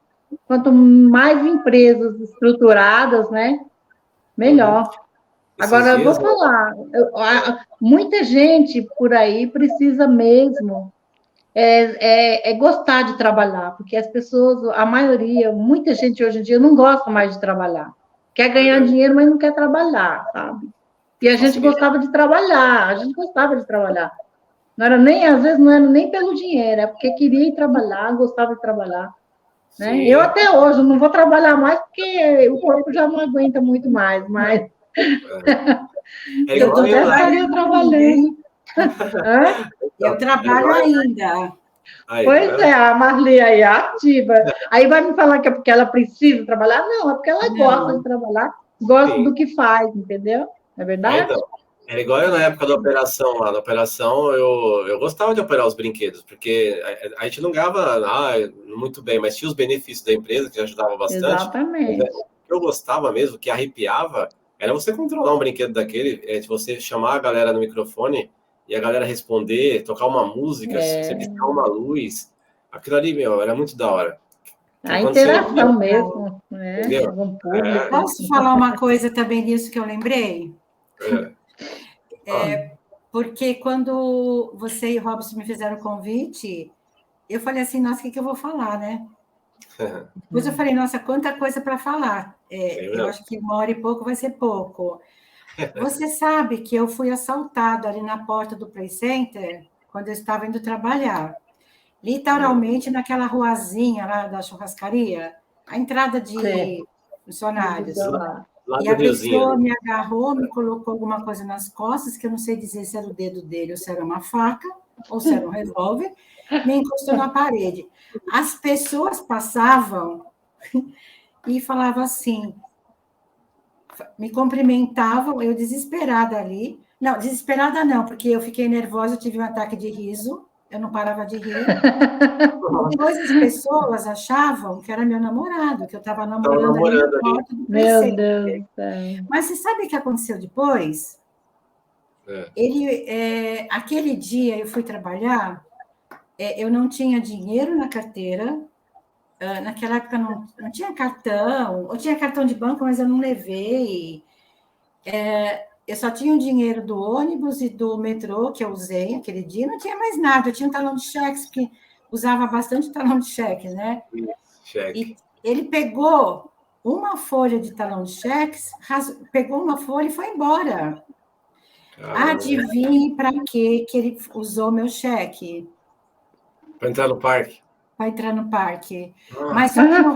quanto mais empresas estruturadas, né, melhor. Esses Agora, eu vou dias, falar, muita gente por aí precisa mesmo gostar de trabalhar, porque as pessoas, a maioria, muita gente hoje em dia não gosta mais de trabalhar. Quer ganhar dinheiro, mas não quer trabalhar, sabe? E a gente gostava de trabalhar, Não era nem, às vezes, não era nem pelo dinheiro, é porque queria ir trabalhar, gostava de trabalhar. Né? Eu sim. até hoje não vou trabalhar mais porque o corpo já não aguenta muito mais, mas É eu igual eu, até né? estaria trabalhando. Hã? Eu É trabalho igual eu. ainda. Aí, tá Pois é, vendo? a Marli aí é ativa. Aí vai me falar que é porque ela precisa trabalhar? Não, é porque ela gosta de Não. trabalhar, gosta Sim. do que faz, entendeu? É verdade? Então. Era igual eu na época da operação lá. Na operação, eu gostava de operar os brinquedos, porque a gente não ganhava muito bem, mas tinha os benefícios da empresa, que ajudava bastante. Mas, Exatamente. o que eu gostava mesmo, que arrepiava, era você controlar um brinquedo daquele, de você chamar a galera no microfone e a galera responder, tocar uma música, você piscar uma luz. Aquilo ali, meu, era muito da hora. Porque A quando você ouvia, interação mesmo, né? entendeu? Com o É, público. Posso falar uma coisa também disso que eu lembrei? é. Ó, Porque quando você e o Robson me fizeram o convite, eu falei assim, nossa, o que eu vou falar, né? Depois eu falei, nossa, quanta coisa para falar. bem Eu mesmo. acho que 1 hora e pouco vai ser pouco. Você sabe que eu fui assaltada ali na porta do Play Center quando eu estava indo trabalhar. Literalmente naquela ruazinha lá da churrascaria, a entrada Sim, de funcionários. Lá E do a Riozinho pessoa ali. me agarrou, me colocou alguma coisa nas costas, que eu não sei dizer se era o dedo dele ou se era uma faca, ou se era um revólver, me encostou na parede. As pessoas passavam e falavam assim, me cumprimentavam, eu desesperada ali. Não, desesperada não, porque eu fiquei nervosa, eu tive um ataque de riso, eu não parava de rir. Depois as pessoas achavam que era meu namorado, que eu estava Tava namorando ali na namorando ali. porta do Meu preceito. Deus do céu. Mas você sabe o que aconteceu depois? É. Aquele dia eu fui trabalhar, eu não tinha dinheiro na carteira, naquela época não tinha cartão, ou tinha cartão de banco, mas eu não levei. Eu só tinha o dinheiro do ônibus e do metrô que eu usei aquele dia, não tinha mais nada. Eu tinha um talão de cheques, porque usava bastante talão de cheques, né? Cheque. E ele pegou uma folha de talão de cheques, pegou uma folha e foi embora. Caramba. Adivinhe para que ele usou meu cheque? Pra entrar no parque. Para entrar no parque. Ah, Mas só que não.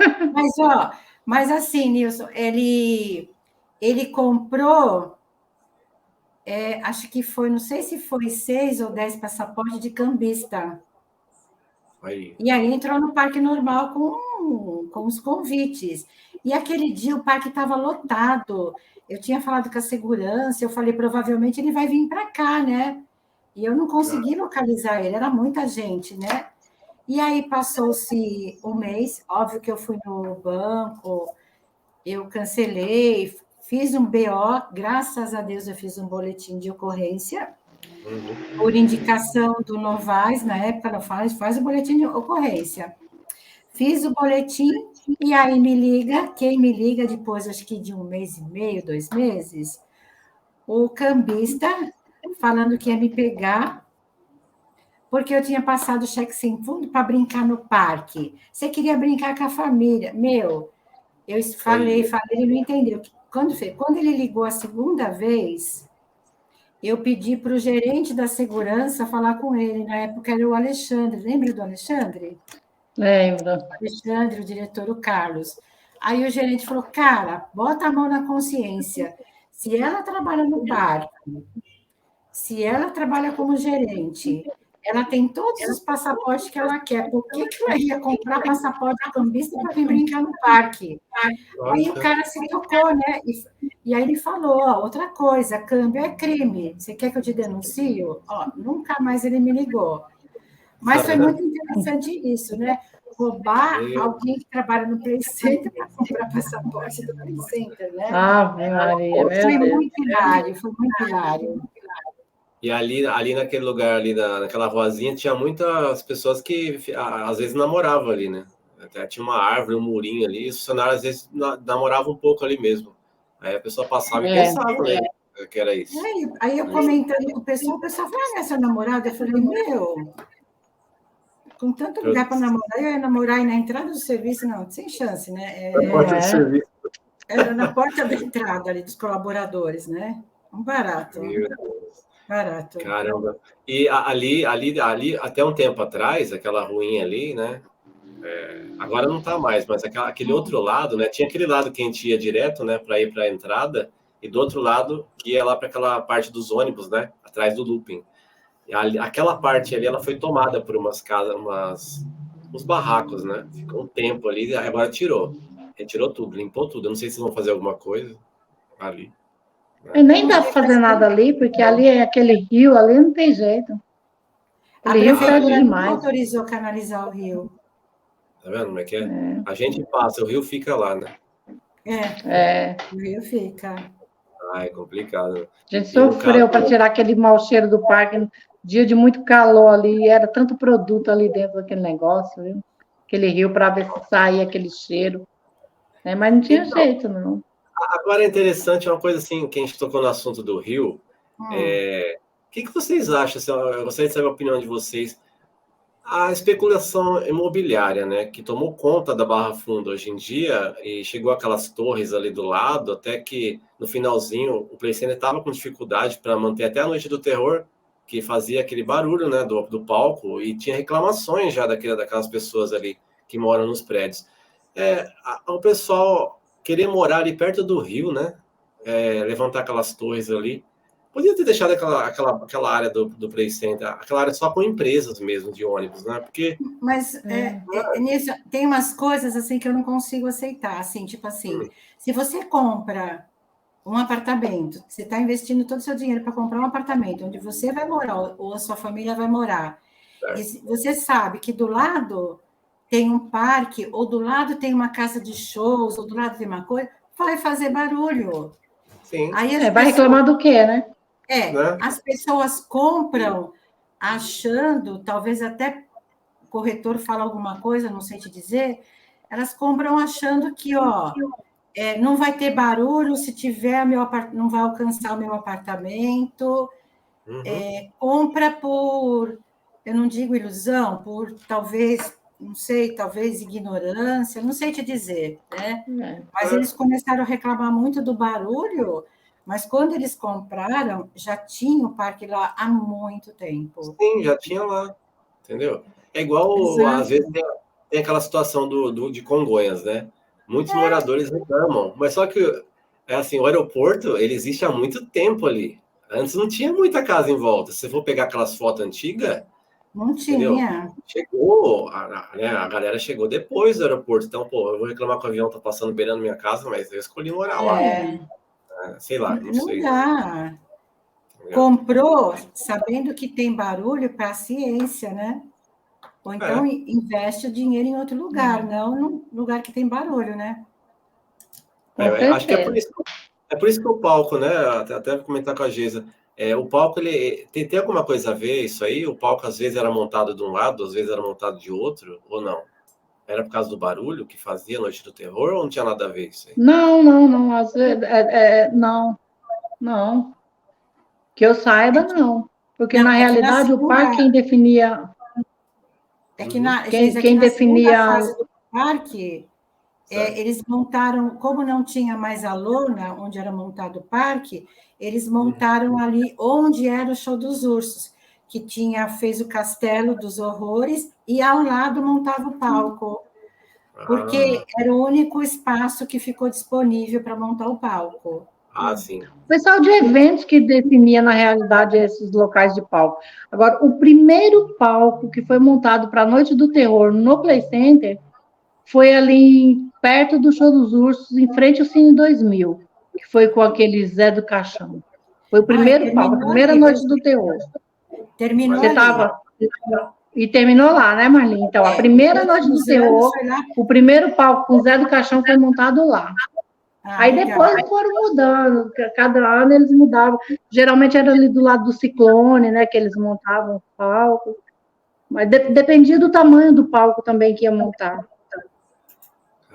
Mas assim, Nilson, ele comprou, acho que foi, não sei se foi 6 ou 10 passaportes de cambista. aí. E aí entrou no parque normal com os convites. E aquele dia o parque estava lotado. Eu tinha falado com a segurança, eu falei, provavelmente ele vai vir para cá, né? E eu não consegui localizar ele, era muita gente, né? E aí passou-se um mês, óbvio que eu fui no banco, eu cancelei, fiz um BO, graças a Deus eu fiz um boletim de ocorrência, por indicação do Novais, na época ela faz o boletim de ocorrência. Fiz o boletim e aí quem me liga depois, acho que de 1 mês e meio, 2 meses, o cambista falando que ia me pegar porque eu tinha passado o cheque sem fundo para brincar no parque. Você queria brincar com a família. Meu, eu falei, ele não entendeu. Quando ele ligou a segunda vez, eu pedi para o gerente da segurança falar com ele. Na época era o Alexandre. Lembra do Alexandre? Lembro. Alexandre, o diretor, o Carlos. Aí o gerente falou, cara, bota a mão na consciência. Se ela trabalha no parque, se ela trabalha como gerente, ela tem todos os passaportes que ela quer. Por que ela ia comprar passaporte cambista para vir brincar no parque? Aí o cara se tocou, né? E aí ele falou: outra coisa, câmbio é crime. Você quer que eu te denuncie? Nunca mais ele me ligou. Mas foi muito interessante isso, né? roubar alguém que trabalha no Play Center para comprar passaporte do Play Center, né? Maria, Foi muito hilário, foi muito hilário. E ali naquele lugar, ali naquela ruazinha, tinha muitas pessoas que às vezes namoravam ali, né? Até tinha uma árvore, um murinho ali, e os funcionários às vezes namoravam um pouco ali mesmo. Aí a pessoa passava e pensava, né, que era isso. Aí eu comentando com o pessoal falou, é essa namorada? Eu falei, meu, com tanto lugar para namorar, eu ia namorar aí na entrada do serviço, não, sem chance, né? Na porta do serviço. Era na porta da entrada ali dos colaboradores, né? Um barato. Meu Deus. Barato. Caramba. E ali, até um tempo atrás, aquela ruinha ali, né? Agora não tá mais, mas aquele outro lado, né? Tinha aquele lado que a gente ia direto, né? Para ir para a entrada, e do outro lado, que ia lá para aquela parte dos ônibus, né? Atrás do looping. E aquela parte ali, ela foi tomada por umas casas, uns barracos, né? Ficou um tempo ali, agora retirou tudo, limpou tudo. Eu não sei se vão fazer alguma coisa ali. E nem dá para fazer nada ali, porque ali é aquele rio, ali não tem jeito. A prefeitura não autorizou canalizar o rio. Tá vendo como é que é? A gente passa, o rio fica lá, né? O rio fica. É complicado. A gente sofreu para tirar aquele mau cheiro do parque, dia de muito calor ali, era tanto produto ali dentro daquele negócio, viu? Aquele rio, para ver se saía aquele cheiro. Mas não tinha jeito, não. Agora é interessante, uma coisa assim, que a gente tocou no assunto do rio. O que vocês acham? Assim, eu gostaria de saber a opinião de vocês. A especulação imobiliária, né, que tomou conta da Barra Funda hoje em dia e chegou aquelas torres ali do lado, até que no finalzinho o Play Center estava com dificuldade para manter até a Noite do Terror, que fazia aquele barulho, né, do palco, e tinha reclamações já daquelas pessoas ali que moram nos prédios. O pessoal querer morar ali perto do rio, né, levantar aquelas torres ali. Podia ter deixado aquela área do Play Center, aquela área só com empresas mesmo de ônibus, né? Porque... Mas nisso, tem umas coisas assim que eu não consigo aceitar, assim, tipo assim, se você compra um apartamento, você está investindo todo o seu dinheiro para comprar um apartamento onde você vai morar ou a sua família vai morar, e você sabe que do lado tem um parque, ou do lado tem uma casa de shows, ou do lado tem uma coisa, vai fazer barulho. Sim. Aí vai reclamar do quê, né? As pessoas compram achando, talvez até o corretor fala alguma coisa, não sei te dizer, elas compram achando que, não vai ter barulho, se tiver, não vai alcançar o meu apartamento. Compra por, eu não digo ilusão, por talvez, não sei, talvez ignorância, não sei te dizer, né? Mas eles começaram a reclamar muito do barulho. Mas quando eles compraram, já tinha o parque lá há muito tempo. Sim, já tinha lá, entendeu? É igual, às vezes, tem aquela situação de Congonhas, né? Muitos moradores reclamam, mas só que, assim, o aeroporto, ele existe há muito tempo ali. Antes não tinha muita casa em volta. Se você for pegar aquelas fotos antigas... Não tinha. Chegou, a galera chegou depois do aeroporto. Então, eu vou reclamar que o avião tá passando beirando minha casa, mas eu escolhi morar lá. Sei lá, não sei. Dá. Comprou sabendo que tem barulho para a ciência, né? Ou então investe o dinheiro em outro lugar, não num lugar que tem barulho, né? Acho que é por isso que o palco, né? Até vou comentar com a Geisa. O palco, ele tem alguma coisa a ver isso aí? O palco às vezes era montado de um lado, às vezes era montado de outro, ou não? Era por causa do barulho que fazia Noite do Terror ou não tinha nada a ver isso aí? Não. Às vezes, não. Que eu saiba, não. Porque, na realidade, o parque quem definia... Quem definia... Na fase do parque, eles montaram... Como não tinha mais a lona onde era montado o parque, eles montaram ali onde era o Show dos Ursos, que fez o Castelo dos Horrores e ao lado montava o palco, porque era o único espaço que ficou disponível para montar o palco. Sim. O pessoal de eventos que definia, na realidade, esses locais de palco. Agora, o primeiro palco que foi montado para a Noite do Terror no Play Center foi ali perto do Show dos Ursos, em frente ao Cine 2000, que foi com aquele Zé do Caixão. Foi o primeiro palco, a primeira Noite do Terror. Terminou E terminou lá, né, Marli? Então, a primeira noite do terror, o primeiro palco com o Zé do Caixão foi montado lá. Aí depois foram mudando, cada ano eles mudavam. Geralmente era ali do lado do Ciclone, né, que eles montavam o palco. Mas dependia do tamanho do palco também que ia montar.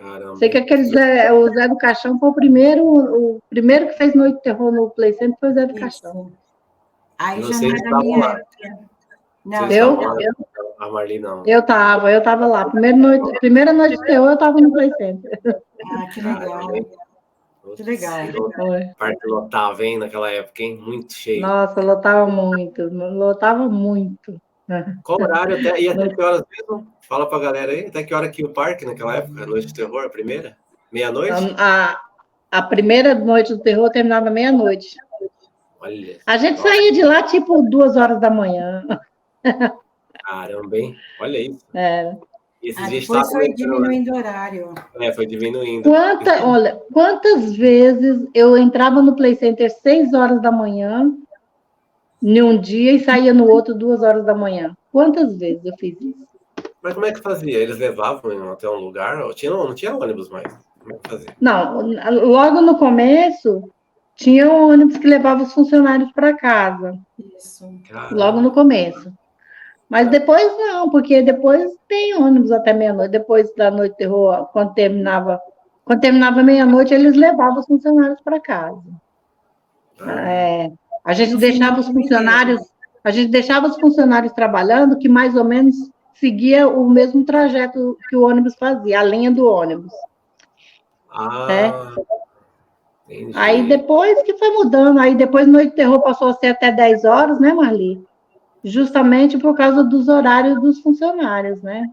Caramba. Sei que o Zé do Caixão foi o primeiro que fez Noite de Terror no Play Center foi o Zé do Caixão. Aí já não era da minha época. Não, a Marli não. Eu tava lá. Primeira noite de terror eu tava no Play Center. Ah, que legal. Que legal. O parque lotava, hein, naquela época, hein? Muito cheio. Nossa, lotava muito. Qual horário e até que horas mesmo? Fala pra galera aí, até que hora que o parque naquela época, a Noite de Terror, a primeira? Meia-noite? A primeira noite do terror terminava meia-noite. Olha. A gente saía de lá tipo 2 horas da manhã. Caramba, hein? Olha isso. Depois foi diminuindo o horário. Foi diminuindo. Quantas vezes eu entrava no Play Center 6 horas da manhã, num dia, e saía no outro 2 horas da manhã? Quantas vezes eu fiz isso? Mas como é que fazia? Eles levavam até um lugar? Não tinha ônibus mais. Como é que fazia? Não, logo no começo, tinha um ônibus que levava os funcionários para casa. Isso. Logo no começo. Mas depois não, porque depois tem ônibus até meia-noite. Depois da Noite de Terror, quando terminava meia-noite, eles levavam os funcionários para casa. A gente deixava os funcionários trabalhando, que mais ou menos seguia o mesmo trajeto que o ônibus fazia, a linha do ônibus. Entendi. Aí depois que foi mudando, aí depois Noite de Terror passou a ser até 10 horas, né, Marli? Justamente por causa dos horários dos funcionários, né?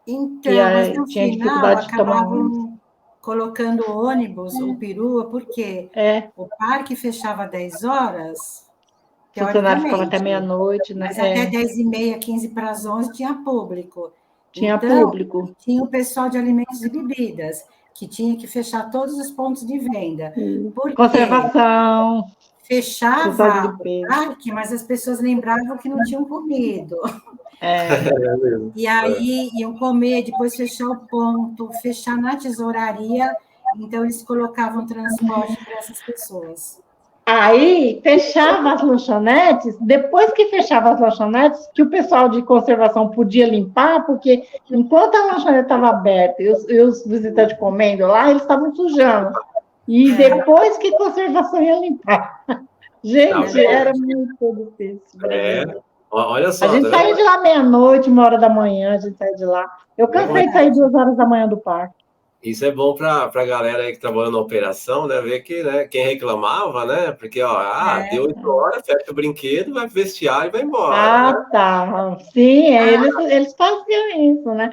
Então, mas no tinha final dificuldade de tomar acabavam colocando ônibus ou perua, porque o parque fechava 10 horas, o funcionário ficava até meia-noite, né? Mas até 10h30, 15 para as 11 tinha público. Tinha público. Tinha o pessoal de alimentos e bebidas, que tinha que fechar todos os pontos de venda. Conservação. Fechava o parque, mas as pessoas lembravam que não tinham comido. E aí iam comer, depois fechar o ponto, fechar na tesouraria, então eles colocavam transporte para essas pessoas. Aí fechava as lanchonetes, depois que fechava as lanchonetes, que o pessoal de conservação podia limpar, porque enquanto a lanchonete estava aberta e os visitantes comendo lá, eles estavam sujando. E depois que a conservação ia limpar. Gente, era muito difícil. Olha só. A gente saía de lá meia-noite, 1 hora da manhã, a gente saía de lá. Eu cansei de sair 2 horas da manhã do parque. Isso é bom para a galera aí que trabalha na operação, né? Ver que, né, quem reclamava, né? Porque, deu 8 horas, fecha o brinquedo, vai pro vestiário e vai embora. Né? Tá. Sim, eles faziam isso, né?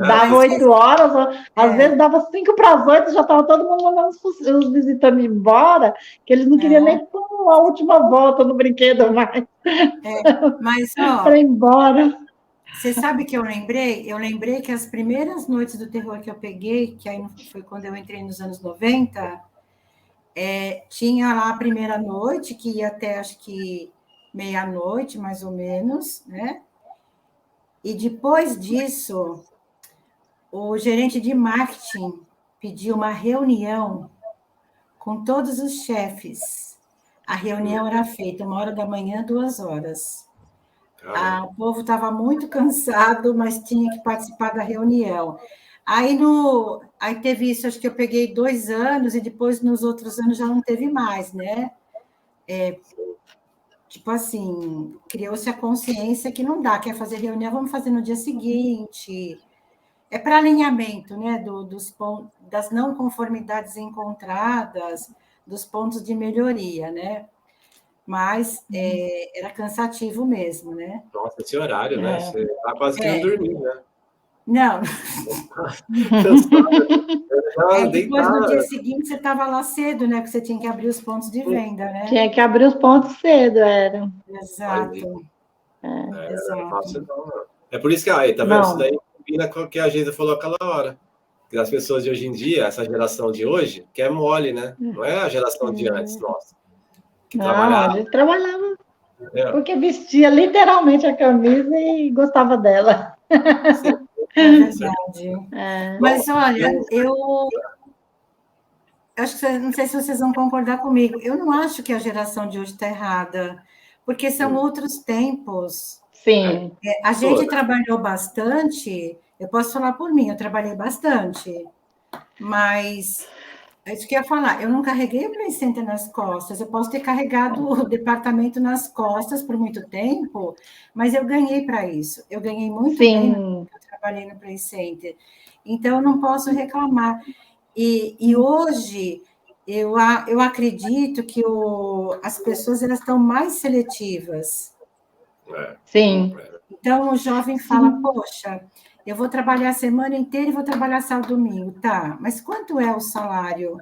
Dava 8 horas, às vezes dava 5 para as 8, já estava todo mundo mandando os visitantes embora, que eles não queriam nem pôr a última volta no brinquedo mais. Mas, para ir embora. Você sabe que eu lembrei? Eu lembrei que as primeiras noites do terror que eu peguei, que aí foi quando eu entrei nos anos 90, tinha lá a primeira noite, que ia até, acho que, meia-noite, mais ou menos, né? E depois disso, o gerente de marketing pediu uma reunião com todos os chefes. A reunião era feita 1 hora da manhã, 2 horas. O povo estava muito cansado, mas tinha que participar da reunião. Aí teve isso, acho que eu peguei 2 anos, e depois nos outros anos já não teve mais, né? Tipo assim, criou-se a consciência que não dá, quer fazer reunião, vamos fazer no dia seguinte. É para alinhamento, né? Das não conformidades encontradas, dos pontos de melhoria, né? Mas era cansativo mesmo, né? Nossa, esse horário, né? Você tá quase querendo dormir, né? Não. Depois, no dia seguinte, você estava lá cedo, né? Porque você tinha que abrir os pontos de venda, né? Tinha que abrir os pontos cedo, era. Exato. Exato. É por isso que, tá vendo? Isso daí combina com o que a Geisa falou aquela hora. Que as pessoas de hoje em dia, essa geração de hoje, que é mole, né? Não é a geração de antes, nossa. A gente trabalhava. Porque vestia literalmente a camisa e gostava dela. É verdade. Mas, olha, eu acho que não sei se vocês vão concordar comigo. Eu não acho que a geração de hoje está errada, porque são outros tempos. Sim. A gente trabalhou bastante, eu posso falar por mim, eu trabalhei bastante, mas é isso que eu ia falar, eu não carreguei o Play Center nas costas, eu posso ter carregado o departamento nas costas por muito tempo, mas eu ganhei para isso, eu ganhei muito bem quando eu trabalhei no Play Center, então eu não posso reclamar. E hoje eu acredito que as pessoas elas estão mais seletivas. Sim. Então o jovem fala, poxa, eu vou trabalhar a semana inteira e vou trabalhar sábado e domingo, tá? Mas quanto é o salário?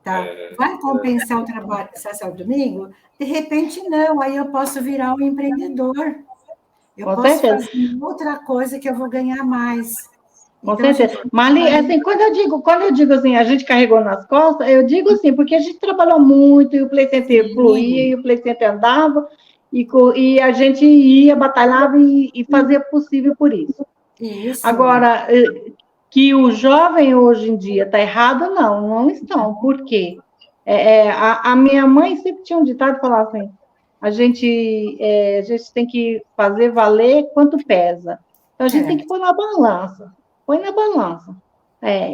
Tá? Vai compensar o trabalho sábado e domingo? De repente não, aí eu posso virar um empreendedor. Eu posso fazer outra coisa que eu vou ganhar mais. Com certeza. Marli, assim, quando eu digo assim, a gente carregou nas costas, eu digo assim, porque a gente trabalhou muito, e o Play Center fluía, e o Play Center andava, e a gente ia, batalhava e fazia possível por isso. Isso. Agora, que o jovem hoje em dia está errado, não estão. Por quê? A minha mãe sempre tinha um ditado que falava assim, a gente tem que fazer valer quanto pesa. Então, a gente tem que pôr na balança. Põe na balança.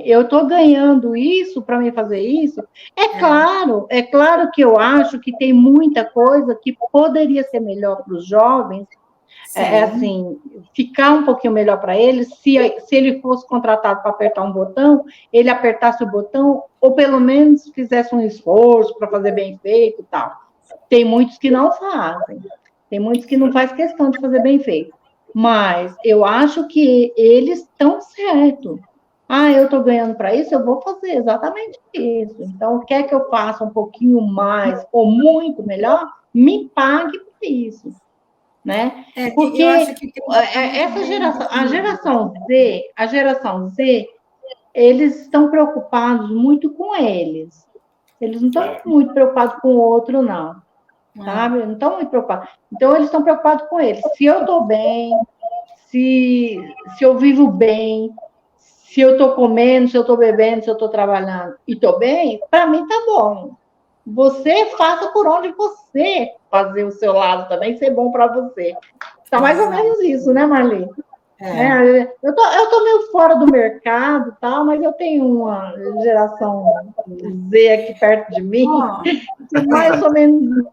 Eu estou ganhando isso para me fazer isso. É claro que eu acho que tem muita coisa que poderia ser melhor para os jovens, assim, ficar um pouquinho melhor para eles, se ele fosse contratado para apertar um botão, ele apertasse o botão, ou pelo menos fizesse um esforço para fazer bem feito e tal. Tem muitos que não fazem, tem muitos que não fazem questão de fazer bem feito. Mas eu acho que eles estão certos. Eu estou ganhando para isso, eu vou fazer exatamente isso. Então, quer que eu faça um pouquinho mais ou muito melhor, me pague por isso. Né? Porque essa geração, a geração Z, eles estão preocupados muito com eles. Eles não estão muito preocupados com o outro, não. Sabe? Não estão muito preocupados. Então, eles estão preocupados com eles. Se eu estou bem, se eu vivo bem, se eu estou comendo, se eu estou bebendo, se eu estou trabalhando e estou bem, para mim tá bom. Você faça por onde você fazer o seu lado também, ser bom para você. Tá mais ou menos isso, né, Marli? Eu tô meio fora do mercado, tal, mas eu tenho uma geração Z aqui perto de mim, mais ou menos.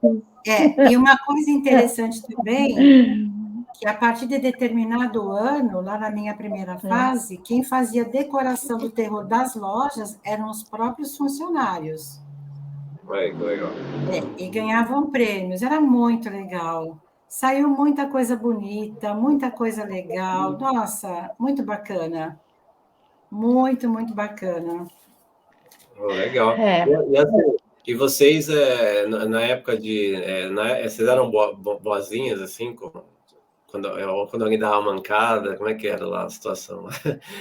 E uma coisa interessante também, que a partir de determinado ano, lá na minha primeira fase, quem fazia decoração do terror das lojas eram os próprios funcionários. Que legal. E ganhavam prêmios, era muito legal. Saiu muita coisa bonita, muita coisa legal. Nossa, muito bacana. Muito, muito bacana. Legal. E vocês, na época vocês eram boazinhas, assim, quando alguém dava uma mancada, como é que era lá a situação?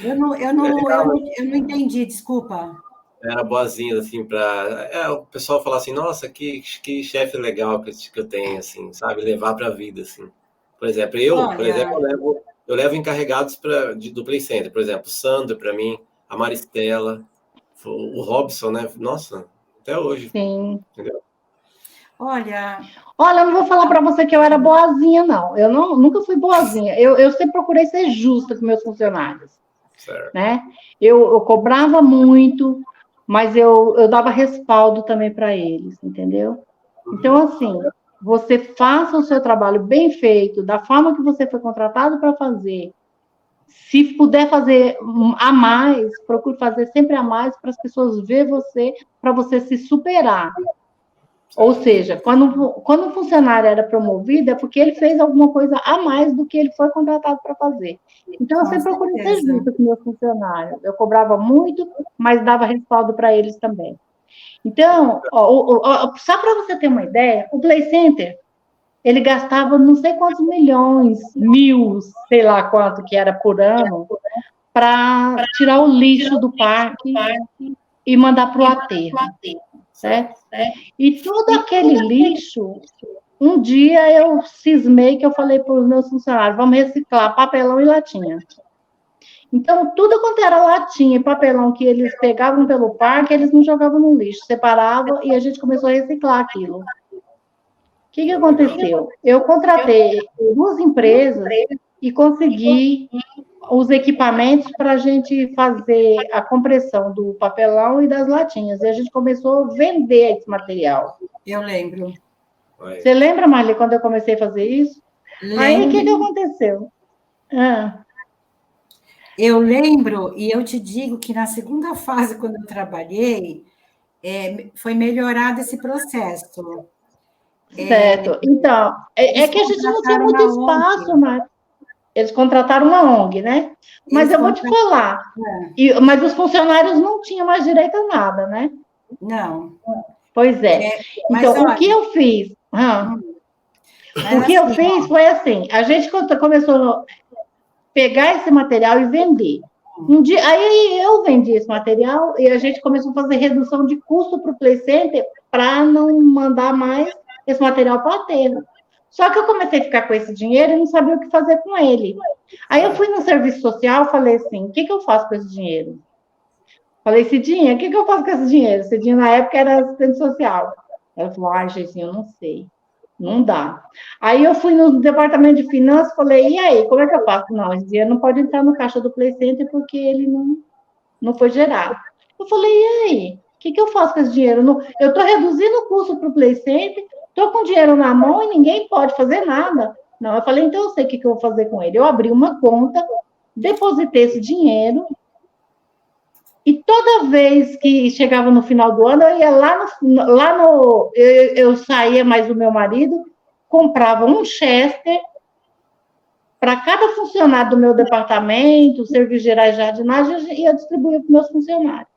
Eu não entendi, desculpa. Era boazinha, assim, para o pessoal falar assim, nossa, que chefe legal que eu tenho, assim, sabe? Levar para a vida, assim. Por exemplo, eu levo encarregados do Play Center, por exemplo, o Sandro para mim, a Maristela, o Robson, né? Nossa, até hoje. Sim. Entendeu? Olha, eu não vou falar para você que eu era boazinha, não. Eu nunca fui boazinha. Eu sempre procurei ser justa com meus funcionários. Certo. Né? Eu cobrava muito, mas eu dava respaldo também para eles, entendeu? Então, assim, você faça o seu trabalho bem feito, da forma que você foi contratado para fazer. Se puder fazer a mais, procure fazer sempre a mais para as pessoas verem você, para você se superar. Ou seja, quando o funcionário era promovido, é porque ele fez alguma coisa a mais do que ele foi contratado para fazer. Então, eu sempre procurei ser justa com meus funcionários. Eu cobrava muito, mas dava respaldo para eles também. Então, só para você ter uma ideia, o Play Center, ele gastava não sei quantos milhões, sei lá quanto que era por ano, para tirar o lixo do parque e mandar para o aterro. Certo? E todo aquele lixo um dia eu cismei que eu falei para os meus funcionários, vamos reciclar papelão e latinha. Então, tudo quanto era latinha e papelão que eles pegavam pelo parque, eles não jogavam no lixo, separavam e a gente começou a reciclar aquilo. O que aconteceu? Eu contratei 2 empresas e consegui os equipamentos para a gente fazer a compressão do papelão e das latinhas. E a gente começou a vender esse material. Eu lembro. Você lembra, Marli, quando eu comecei a fazer isso? Lembro. Aí, o que aconteceu? Eu lembro, e eu te digo que na segunda fase, quando eu trabalhei, foi melhorado esse processo. Certo. Então, é que a gente não tinha muito espaço, mas eles contrataram uma ONG, né? Mas eu vou te falar, mas os funcionários não tinham mais direito a nada, né? Não. Pois é. Então, olha, o que eu fiz? O que eu fiz foi assim, a gente começou a pegar esse material e vender. Um dia, aí eu vendi esse material e a gente começou a fazer redução de custo para o Play Center para não mandar mais esse material para o aterro. Só que eu comecei a ficar com esse dinheiro e não sabia o que fazer com ele. Aí eu fui no serviço social e falei assim, o que eu faço com esse dinheiro? Falei, Cidinha, o que eu faço com esse dinheiro? Cidinha, na época, era assistente social. Ela falou, gente, eu não sei. Não dá. Aí eu fui no departamento de finanças e falei, e aí, como é que eu faço? Não, esse dinheiro não pode entrar no caixa do Play Center porque ele não foi gerado. Eu falei, e aí? O que eu faço com esse dinheiro? Eu estou reduzindo o custo para o Play Center, estou com dinheiro na mão e ninguém pode fazer nada. Não, eu falei, então eu sei o que eu vou fazer com ele. Eu abri uma conta, depositei esse dinheiro, e toda vez que chegava no final do ano, eu ia eu saía mais o meu marido, comprava um Chester para cada funcionário do meu departamento, serviços gerais de jardinagem, e eu distribuía para os meus funcionários.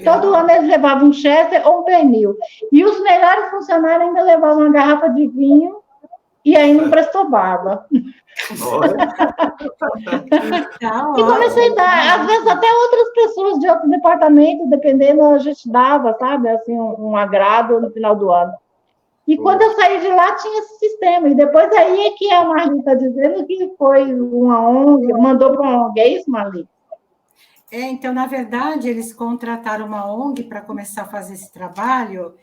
Todo ano eles levavam um Chester ou um pernil. E os melhores funcionários ainda levavam uma garrafa de vinho e aí não prestou barba. E comecei a dar, às vezes até outras pessoas de outros departamentos, dependendo, a gente dava, sabe, assim, um agrado no final do ano. E quando eu saí de lá, tinha esse sistema. E depois aí é que a Marli está dizendo que foi uma ONG, mandou para uma ONG, é isso, Marli? Então, na verdade, eles contrataram uma ONG para começar a fazer esse trabalho,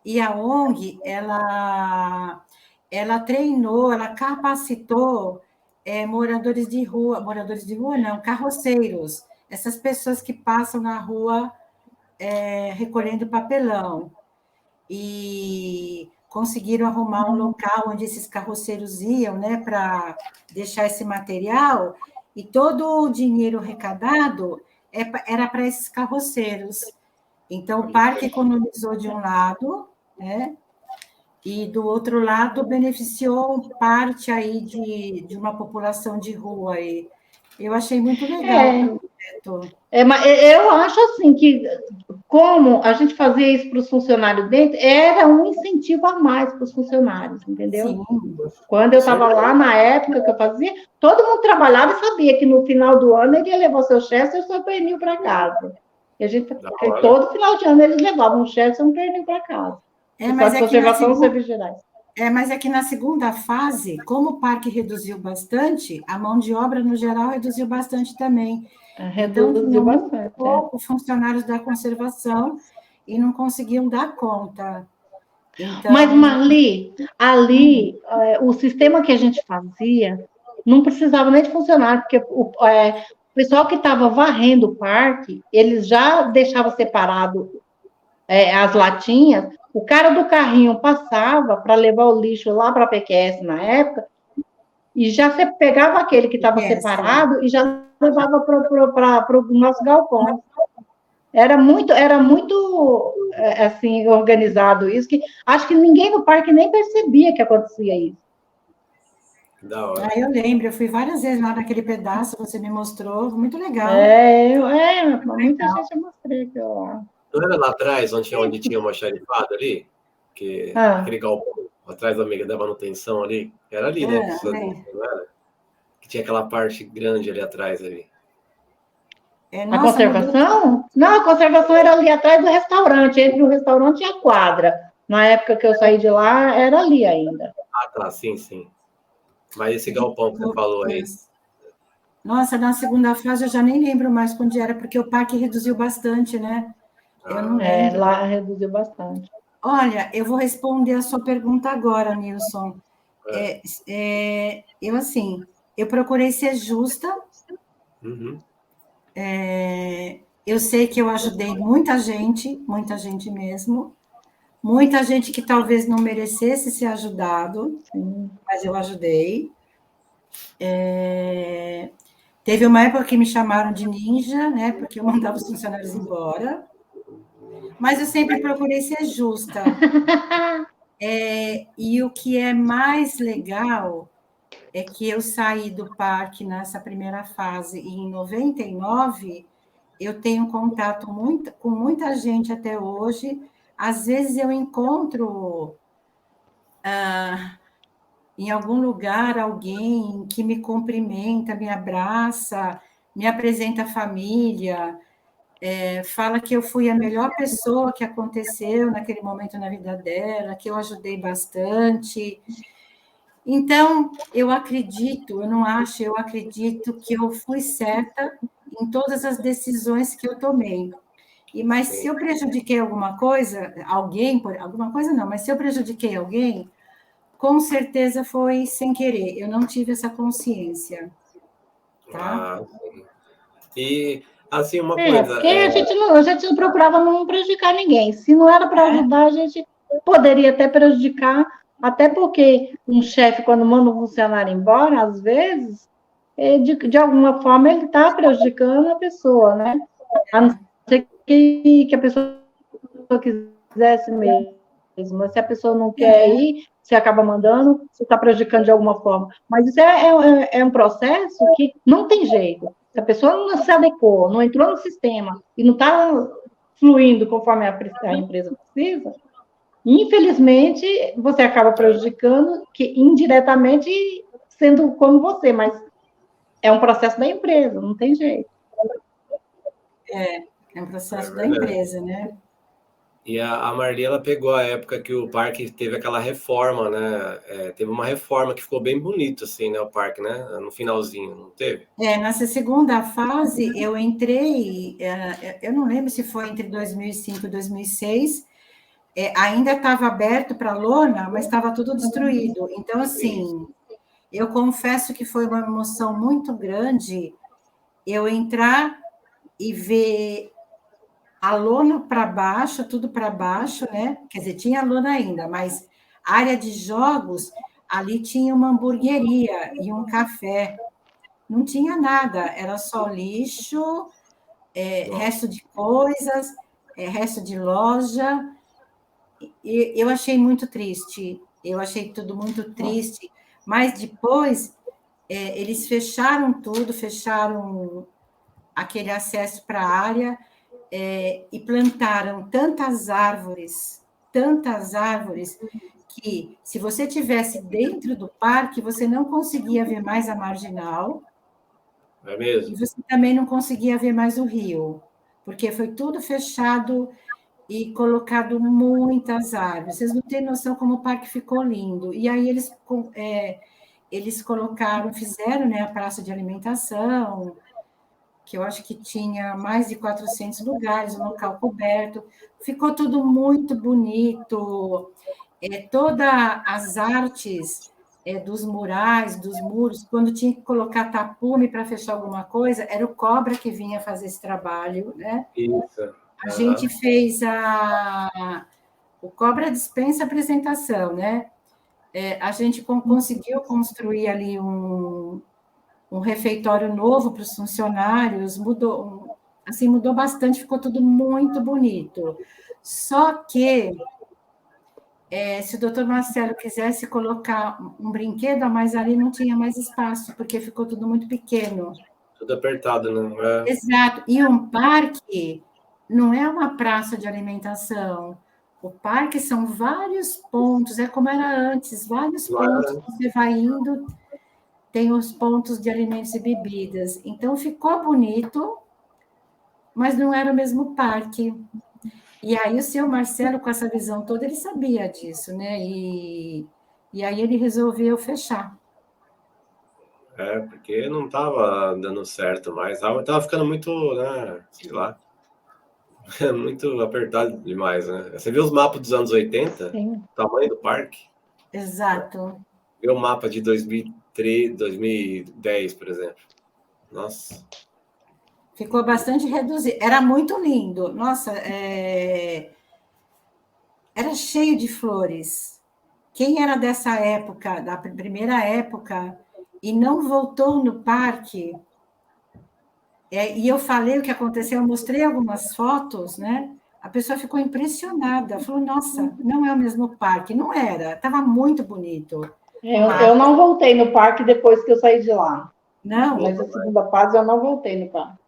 e a ONG, ela treinou, ela capacitou moradores de rua não, carroceiros, essas pessoas que passam na rua recolhendo papelão, e conseguiram arrumar um local onde esses carroceiros iam, né, para deixar esse material, e todo o dinheiro arrecadado era para esses carroceiros. Então, o parque economizou de um lado, né, e do outro lado beneficiou parte aí de uma população de rua. E eu achei muito legal. Mas eu acho assim que, como a gente fazia isso para os funcionários dentro, era um incentivo a mais para os funcionários, entendeu? Sim. Quando eu estava lá, na época que eu fazia, todo mundo trabalhava e sabia que no final do ano ele ia levar o seu Chester e o seu pernil para casa. E a gente, todo final de ano eles levavam um Chester e um pernil para casa. Mas é que na segunda fase, como o parque reduziu bastante, a mão de obra, no geral, reduziu bastante também. Reduziu bastante. Pouco funcionários da conservação e não conseguiam dar conta. Então... Mas, Marli, ali, o sistema que a gente fazia não precisava nem de funcionário, porque o pessoal que estava varrendo o parque, eles já deixavam separado as latinhas. O cara do carrinho passava para levar o lixo lá para a PQS na época, e já você pegava aquele que estava separado e já levava para o nosso galpão. Era muito assim, organizado isso, que acho que ninguém no parque nem percebia que acontecia isso. Da hora. Eu lembro, eu fui várias vezes lá naquele pedaço, você me mostrou, muito legal. Muita gente eu mostrei aqui, ó. Não era lá atrás, onde tinha uma xerifada ali? Aquele galpão atrás da amiga da manutenção ali? Era ali, né? Não era? Que tinha aquela parte grande ali atrás ali. A conservação? Não, a conservação era ali atrás do restaurante, entre o restaurante e a quadra. Na época que eu saí de lá, era ali ainda. Ah, tá, sim. Mas esse galpão que você falou aí. Nossa, na segunda fase eu já nem lembro mais quando era, porque o parque reduziu bastante, né? Eu não lembro. Lá reduziu bastante. Olha, eu vou responder a sua pergunta agora, Nilson. Eu procurei ser justa. Uhum. Eu sei que eu ajudei muita gente mesmo. Muita gente que talvez não merecesse ser ajudado, mas eu ajudei. Teve uma época que me chamaram de ninja, né? Porque eu mandava os funcionários embora. Mas eu sempre procurei ser justa. E o que é mais legal é que eu saí do parque nessa primeira fase e em 99 eu tenho contato com muita gente até hoje. Às vezes eu encontro em algum lugar alguém que me cumprimenta, me abraça, me apresenta a família, fala que eu fui a melhor pessoa que aconteceu naquele momento na vida dela, que eu ajudei bastante. Então, eu acredito, eu não acho, eu acredito que eu fui certa em todas as decisões que eu tomei. Mas se eu prejudiquei alguma coisa, alguma coisa não, mas se eu prejudiquei alguém, com certeza foi sem querer, eu não tive essa consciência, tá? Sim. E, assim, uma coisa... Porque a gente não procurava não prejudicar ninguém. Se não era para ajudar, a gente poderia até prejudicar, até porque um chefe, quando manda um funcionário embora, às vezes, de alguma forma, ele está prejudicando a pessoa, né? A não ser que a pessoa quisesse mesmo. Se a pessoa não quer ir, você acaba mandando, você está prejudicando de alguma forma. Mas isso é um processo que não tem jeito. Se a pessoa não se adequou, não entrou no sistema e não está fluindo conforme a empresa precisa, infelizmente, você acaba prejudicando, que indiretamente sendo como você, mas é um processo da empresa, não tem jeito. É um processo da empresa, né? E a Marli, ela pegou a época que o parque teve aquela reforma, né? Teve uma reforma que ficou bem bonito, assim, né? O parque, né? No finalzinho, não teve? Nessa segunda fase, eu entrei, eu não lembro se foi entre 2005 e 2006, ainda estava aberto para lona, mas estava tudo destruído. Então, assim, eu confesso que foi uma emoção muito grande eu entrar e ver a lona para baixo, tudo para baixo, né? Quer dizer, tinha lona ainda, mas área de jogos, ali tinha uma hamburgueria e um café. Não tinha nada, era só lixo, resto de coisas, resto de loja. E eu achei muito triste, eu achei tudo muito triste. Mas depois eles fecharam tudo, fecharam aquele acesso para a área e plantaram tantas árvores, que se você tivesse dentro do parque, você não conseguia ver mais a marginal. É mesmo? E você também não conseguia ver mais o rio, porque foi tudo fechado e colocado muitas árvores. Vocês não têm noção como o parque ficou lindo. E aí eles colocaram, fizeram, né, a praça de alimentação, que eu acho que tinha mais de 400 lugares, um local coberto. Ficou tudo muito bonito. Todas as artes dos murais, dos muros, quando tinha que colocar tapume para fechar alguma coisa, era o Cobra que vinha fazer esse trabalho, né? Isso. A gente fez o Cobra dispensa apresentação, né? A gente conseguiu construir ali um refeitório novo para os funcionários, mudou bastante, ficou tudo muito bonito. Só que se o doutor Marcelo quisesse colocar um brinquedo a mais ali, não tinha mais espaço, porque ficou tudo muito pequeno. Tudo apertado, né? Exato. E um parque não é uma praça de alimentação. O parque são vários pontos, é como era antes, vários pontos. Você vai indo, tem os pontos de alimentos e bebidas. Então, ficou bonito, mas não era o mesmo parque. E aí o seu Marcelo, com essa visão toda, ele sabia disso, né? E aí ele resolveu fechar. Porque não estava dando certo mais. Tava ficando muito, né, sei lá, muito apertado demais, né? Você viu os mapas dos anos 80? Sim. Tamanho do parque? Exato. Vê o mapa de 2003, 2010, por exemplo. Nossa. Ficou bastante reduzido. Era muito lindo. Nossa, era cheio de flores. Quem era dessa época, da primeira época, e não voltou no parque, e eu falei o que aconteceu, eu mostrei algumas fotos, né? A pessoa ficou impressionada, falou, nossa, não é o mesmo parque. Não era, estava muito bonito. Eu não voltei no parque depois que eu saí de lá. Não? Nessa segunda fase, eu não voltei no parque.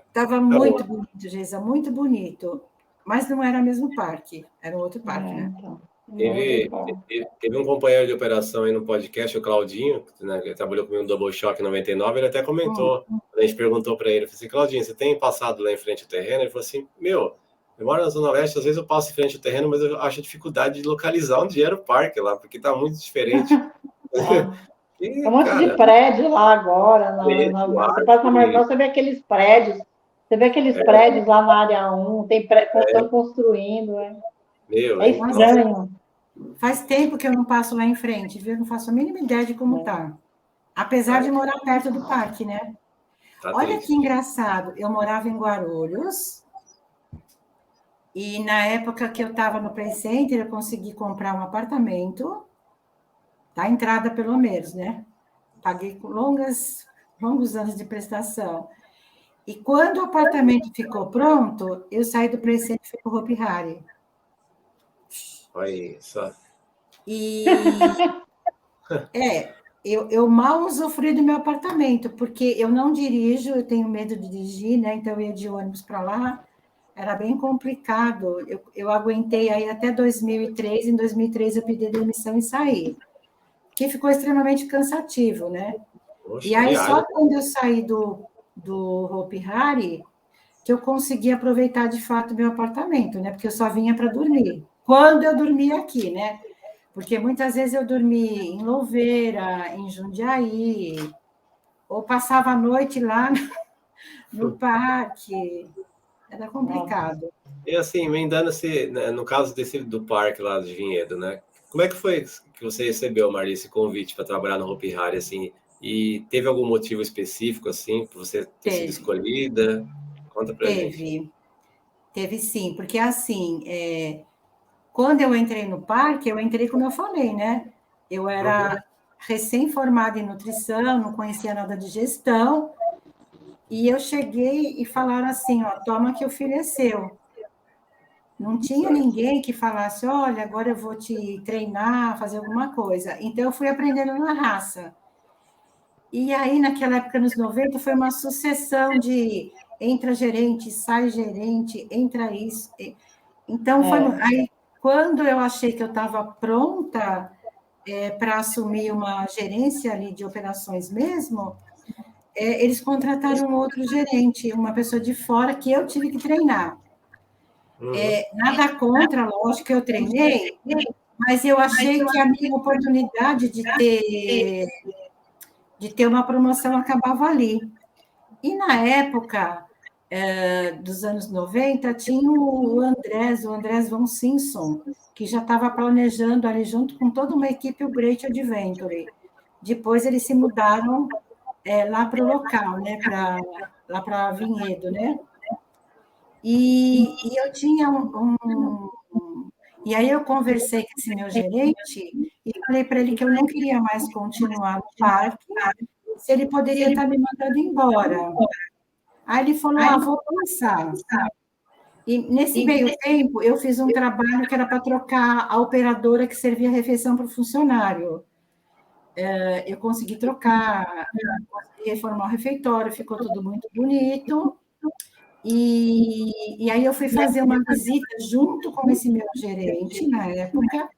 Estava muito bonito, Geisa, muito bonito. Mas não era o mesmo parque, era um outro parque, né? Então. Teve um companheiro de operação aí no podcast, o Claudinho, né, que trabalhou comigo no Double Shock 99, ele até comentou, a gente perguntou para ele, falou assim, Claudinho, você tem passado lá em frente ao terreno? Ele falou assim, eu moro na Zona Leste, às vezes eu passo em frente ao terreno, mas eu acho dificuldade de localizar onde era o parque lá, porque está muito diferente. Tem um monte de prédio lá agora. Você passa na Marginal, você vê aqueles prédios. Você vê aqueles prédios lá na área 1, estão construindo. É estranho. Faz tempo que eu não passo lá em frente, viu? Eu não faço a mínima ideia de como tá. Apesar de morar perto do parque, né? Olha que engraçado. Eu morava em Guarulhos e na época que eu estava no Play Center, eu consegui comprar um apartamento, da entrada pelo menos, né? Paguei com longos anos de prestação. E quando o apartamento ficou pronto, eu saí do Play Center e fui para o Hopi Hari. Olha só. E eu mal usufruí do meu apartamento, porque eu não dirijo, eu tenho medo de dirigir, né? Então eu ia de ônibus para lá, era bem complicado. Eu aguentei aí até 2003, em 2003 eu pedi demissão e saí, que ficou extremamente cansativo, né? Poxa, e aí só quando eu saí do Hopi Hari que eu consegui aproveitar de fato meu apartamento, né? Porque eu só vinha para dormir. Quando eu dormia aqui, né? Porque muitas vezes eu dormi em Louveira, em Jundiaí, ou passava a noite lá no parque. Era complicado. E assim, emendando no caso do parque lá de Vinhedo, né? Como é que foi que você recebeu, Marli, esse convite para trabalhar no Hopi Hari, assim? E teve algum motivo específico, assim, para você ter sido escolhida? Conta pra gente. Teve sim, porque assim, quando eu entrei no parque, eu entrei como eu falei, né? Eu era recém-formada em nutrição, não conhecia nada de gestão, e eu cheguei e falaram assim, ó, toma que o filho é seu. Não tinha ninguém que falasse, olha, agora eu vou te treinar, fazer alguma coisa. Então, eu fui aprendendo na raça. E aí, naquela época, nos 90, foi uma sucessão de entra gerente, sai gerente, entra isso. Então, aí, quando eu achei que eu estava pronta para assumir uma gerência ali de operações mesmo, eles contrataram um outro gerente, uma pessoa de fora que eu tive que treinar. Nada contra, lógico que eu treinei, mas eu achei que a minha oportunidade de ter uma promoção acabava ali. E na época dos anos 90, tinha o Andrés von Simpson, que já estava planejando ali junto com toda uma equipe o Great Adventure. Depois eles se mudaram lá para o local, né, lá para Vinhedo, né? E eu tinha e aí eu conversei com esse meu gerente e falei para ele que eu não queria mais continuar no parque, se ele poderia estar me mandando embora. Aí ele falou, vou pensar. E nesse meio tempo, eu fiz um trabalho que era para trocar a operadora que servia a refeição para o funcionário. Eu consegui trocar, consegui reformar o refeitório, ficou tudo muito bonito. E aí eu fui fazer uma visita junto com esse meu gerente, na época,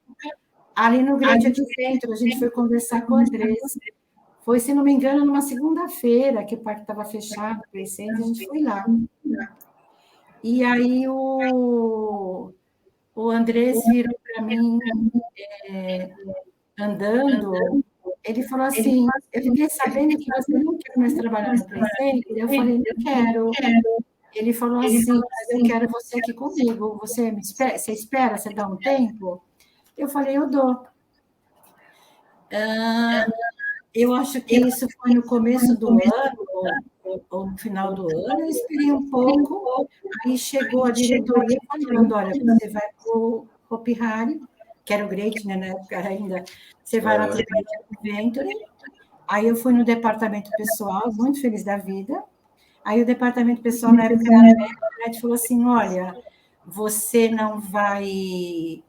ali no Great Adventure, a gente foi conversar com o Andrés. Foi, se não me engano, numa segunda-feira, que o parque estava fechado, a gente foi lá. E aí o Andrés virou para mim, andando, ele falou assim, eu fiquei sabendo que você não quer mais trabalhar no Play Center, eu falei, não quero. Ele falou assim, mas eu quero você aqui comigo, você espera, você dá um tempo? Eu falei, eu dou. Eu acho que isso foi no começo do ano, ou no final do ano, eu esperei um pouco, aí chegou a diretoria falando, olha, você vai para o Hopi Hari, que era o Great, né, na época ainda, você vai lá para o Great Adventure, aí eu fui no departamento pessoal, muito feliz da vida, aí o departamento pessoal, na época, a NET falou assim, olha, você não vai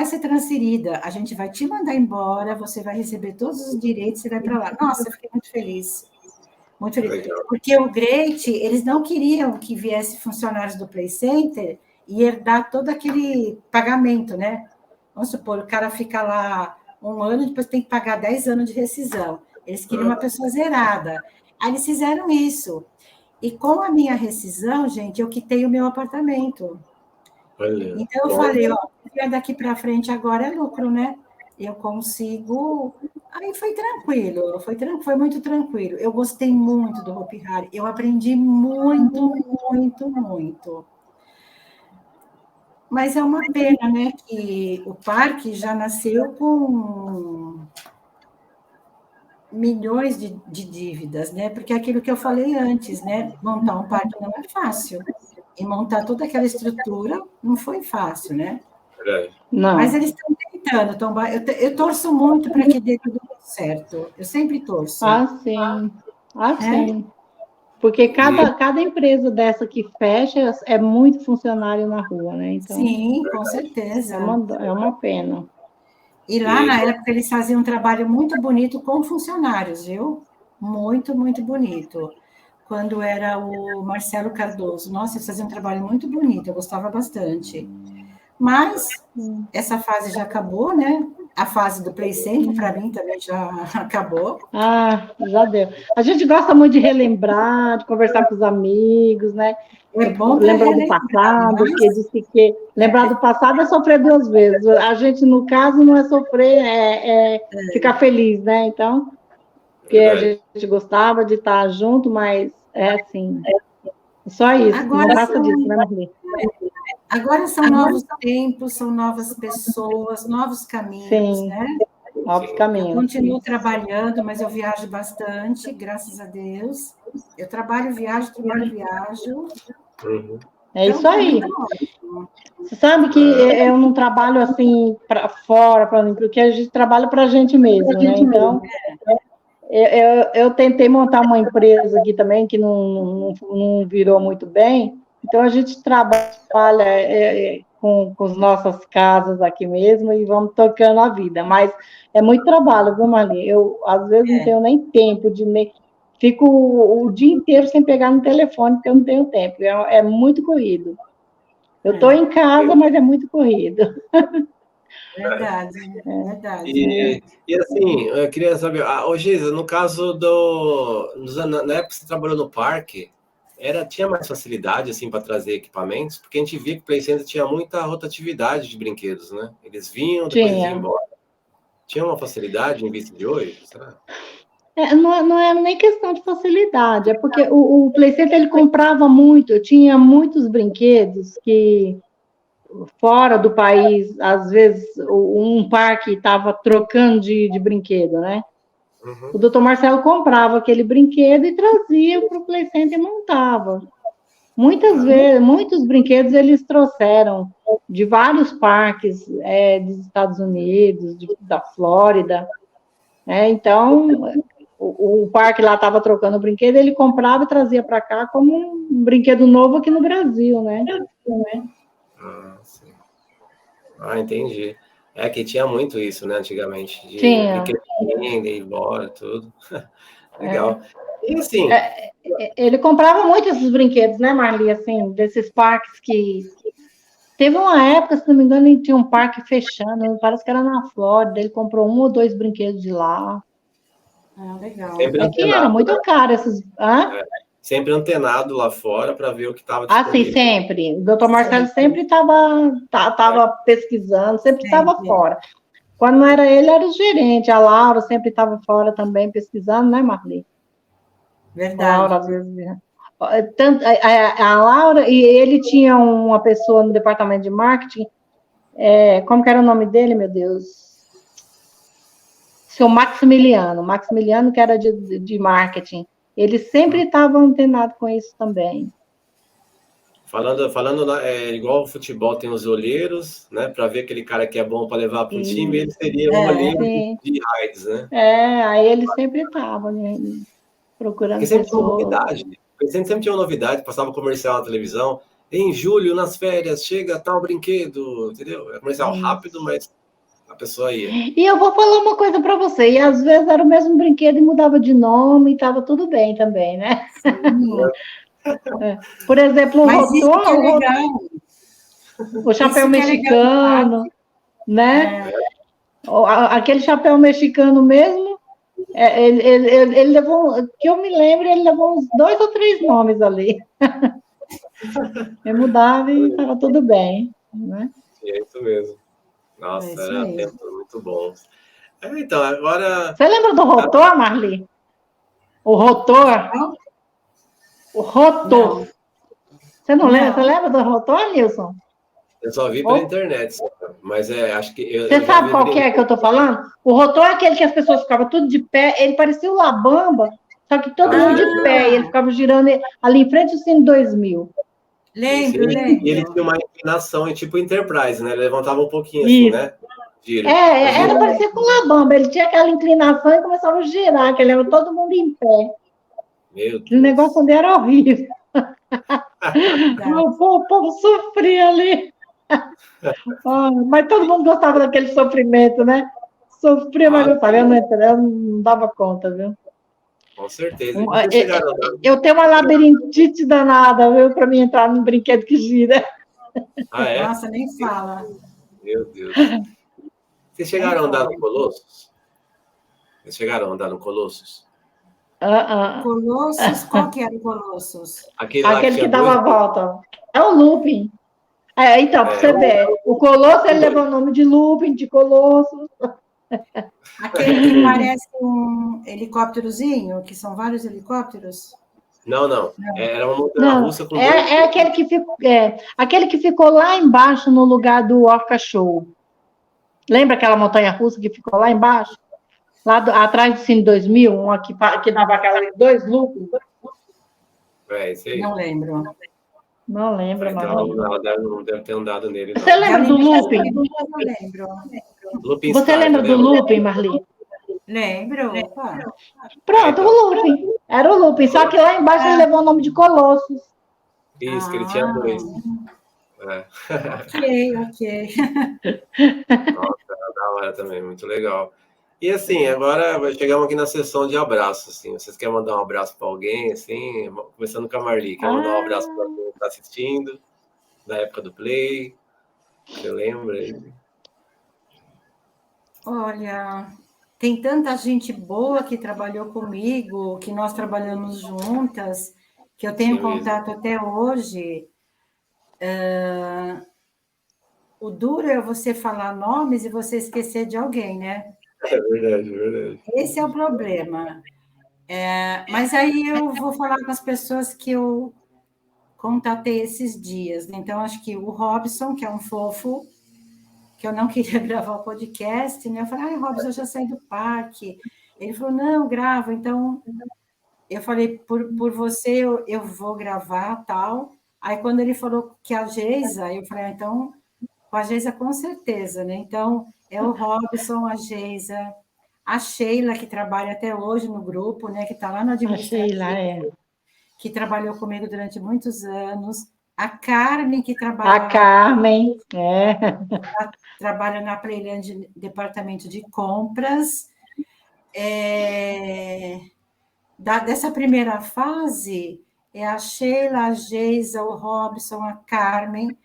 ser transferida, a gente vai te mandar embora, você vai receber todos os direitos, você vai para lá. Nossa, eu fiquei muito feliz. Muito feliz. Legal. Porque o Great, eles não queriam que viesse funcionários do Play Center e herdar todo aquele pagamento, né? Vamos supor, o cara fica lá 1 ano, depois tem que pagar 10 anos de rescisão. Eles queriam uma pessoa zerada. Aí eles fizeram isso. E com a minha rescisão, gente, eu quitei o meu apartamento. Olha, então, eu falei, daqui para frente agora é lucro, né? Eu consigo... Aí foi tranquilo, foi muito tranquilo. Eu gostei muito do Hopi Hari, eu aprendi muito, muito, muito. Mas é uma pena, né, que o parque já nasceu com milhões de dívidas, né? Porque é aquilo que eu falei antes, né? Montar um parque não é fácil. E montar toda aquela estrutura não foi fácil, né? Não. Mas eles estão tentando. Eu torço muito para que dê tudo certo. Eu sempre torço. Sim. Sim. Porque cada empresa dessa que fecha é muito funcionário na rua, né? Então, sim, com certeza. É uma pena. E lá, na época, eles faziam um trabalho muito bonito com funcionários, viu? Muito, muito bonito. Quando era o Marcelo Cardoso. Nossa, eles faziam um trabalho muito bonito, eu gostava bastante. Mas essa fase já acabou, né? A fase do Play Center, para mim, também já acabou. Já deu. A gente gosta muito de relembrar, de conversar com os amigos, né? É bom lembrar do passado, porque disse que lembrar do passado é sofrer 2 vezes. A gente, no caso, não é sofrer, é ficar feliz, né? Então, porque a gente gostava de estar junto, mas é assim, só isso, agora não passa disso, né, Marli? Agora são novos tempos, são novas pessoas, novos caminhos, né? Novos caminhos. Eu continuo trabalhando, mas eu viajo bastante, graças a Deus. Eu trabalho, viajo. É isso aí. Você sabe que eu não trabalho assim para fora, porque a gente trabalha para a gente mesmo, né? Então, eu tentei montar uma empresa aqui também que não virou muito bem. Então, a gente trabalha com as nossas casas aqui mesmo e vamos tocando a vida. Mas é muito trabalho, viu, Marli? Eu, às vezes, não tenho nem tempo de... Fico o dia inteiro sem pegar no telefone, porque eu não tenho tempo. É muito corrido. Eu estou em casa, mas é muito corrido. Verdade. E assim, eu queria saber, Geisa, no caso na época que você trabalhou no parque, tinha mais facilidade assim para trazer equipamentos? Porque a gente via que o Play Center tinha muita rotatividade de brinquedos, né? Eles vinham, depois iam embora. Tinha uma facilidade em vista de hoje, será? Não é nem questão de facilidade, é porque o Play Center ele comprava muito, eu tinha muitos brinquedos que fora do país, às vezes um parque estava trocando de brinquedo, né? O doutor Marcelo comprava aquele brinquedo e trazia para o Play Center e montava. Muitas vezes, muitos brinquedos eles trouxeram de vários parques dos Estados Unidos, da Flórida. Então, o parque lá estava trocando o brinquedo, ele comprava e trazia para cá como um brinquedo novo aqui no Brasil, né? Sim. Entendi. É que tinha muito isso, né, antigamente. Tinha. De ir embora, tudo. Legal. E assim... ele comprava muito esses brinquedos, né, Marli? Assim, desses parques que... Teve uma época, se não me engano, ele tinha um parque fechando, parece que era na Flórida, ele comprou 1 ou 2 brinquedos de lá. Legal. É que era muito caro esses... sempre antenado lá fora para ver o que estava Ah, sim, disponível. sempre. O doutor Marcelo sempre estava pesquisando, sempre estava fora. Quando não era ele, era o gerente. A Laura sempre estava fora também, pesquisando, né, Marli? Verdade. A Laura, às vezes. Tanto, a Laura e ele tinha uma pessoa no departamento de marketing, como que era o nome dele, meu Deus? Seu Maximiliano, que era de marketing. Ele sempre estava antenado com isso também. Falando igual o futebol tem os olheiros, né? Para ver aquele cara que é bom para levar para o time, ele seria um olheiro de raids, né? Aí ele sempre estava, né, procurando sempre tinha uma pessoas. novidade. Sempre tinha uma novidade, passava comercial na televisão. Em julho, nas férias, chega tal brinquedo, entendeu? É comercial rápido, mas a pessoa ia. E eu vou falar uma coisa para você, e às vezes era o mesmo brinquedo e mudava de nome e estava tudo bem também, né? Por exemplo, o chapéu mexicano, né? Aquele chapéu mexicano mesmo, ele levou, que eu me lembro, ele levou uns 2 ou 3 nomes ali. Eu mudava e estava tudo bem, né? É isso mesmo. Nossa, era tempos muito bons. Então, agora... Você lembra do rotor, Marli? O rotor? O rotor. Você não lembra? Você lembra do rotor, Nilson? Eu só vi pela internet, mas acho que... Você sabe qual que é que eu tô falando? O rotor é aquele que as pessoas ficavam tudo de pé, ele parecia o Labamba, só que todo mundo de pé, e ele ficava girando ali em frente ao Cine 2000. Lembro. E ele tinha uma inclinação, tipo Enterprise, né? Ele levantava um pouquinho assim, né? Giro. Era parecido com o Labamba, ele tinha aquela inclinação e começava a girar, que ele era todo mundo em pé. Meu Deus. O negócio ali era horrível. O povo sofria ali. Mas todo mundo gostava daquele sofrimento, né? Sofria, mas gostava. Eu não dava conta, viu? Com certeza. Eu tenho uma labirintite danada, viu? Para mim entrar num brinquedo que gira. Ah, é? Nossa, nem fala. Meu Deus. Vocês chegaram a andar no Colossus? Vocês chegaram a andar no Colossus? Colossus? Qual que era o Colossus? Aquele que dava a volta. É o Looping. Então, para você ver, o Colosso ele levou o nome de Looping, de Colosso. Aquele que parece um helicópterozinho, que são vários helicópteros? Não. Era uma montanha-russa com dois... aquele que ficou lá embaixo no lugar do Orca Show. Lembra aquela montanha-russa que ficou lá embaixo? Lá atrás do Cine 2000, que dava aqueles 2 loopings? Isso aí. Não lembro. Não lembro, então, não deve ter andado nele, não. Você lembra do looping? Não lembro. Você lembra do looping, Marli? Lembro. Pronto, o looping. Era o looping, só que lá embaixo ele levou o nome de Colossus. Isso, que ele tinha 2. Ok. Nossa, era da hora também, muito legal. E assim, agora chegamos aqui na sessão de abraços, assim. Vocês querem mandar um abraço para alguém, assim? Começando com a Marli. Quer mandar um abraço para quem está assistindo? Da época do Play? Você lembra aí? Olha, tem tanta gente boa que trabalhou comigo, que nós trabalhamos juntas, que eu tenho contato até hoje. O duro é você falar nomes e você esquecer de alguém, né? É verdade. Esse é o problema. Mas aí eu vou falar com as pessoas que eu contatei esses dias. Então, acho que o Robson, que é um fofo, que eu não queria gravar o podcast, né? Eu falei, Robson, eu já saí do parque. Ele falou, não, grava. Então, eu falei, por você, eu vou gravar, tal. Aí, quando ele falou que a Geisa, eu falei, então, com a Geisa, com certeza, né? Então, é o Robson, a Geisa, a Sheila, que trabalha até hoje no grupo, né? Que está lá no administrativo, que trabalhou comigo durante muitos anos. A Carmen, que trabalha... Trabalha na Playland, departamento de compras. Dessa primeira fase, é a Sheila, a Geisa, o Robson, a Carmen.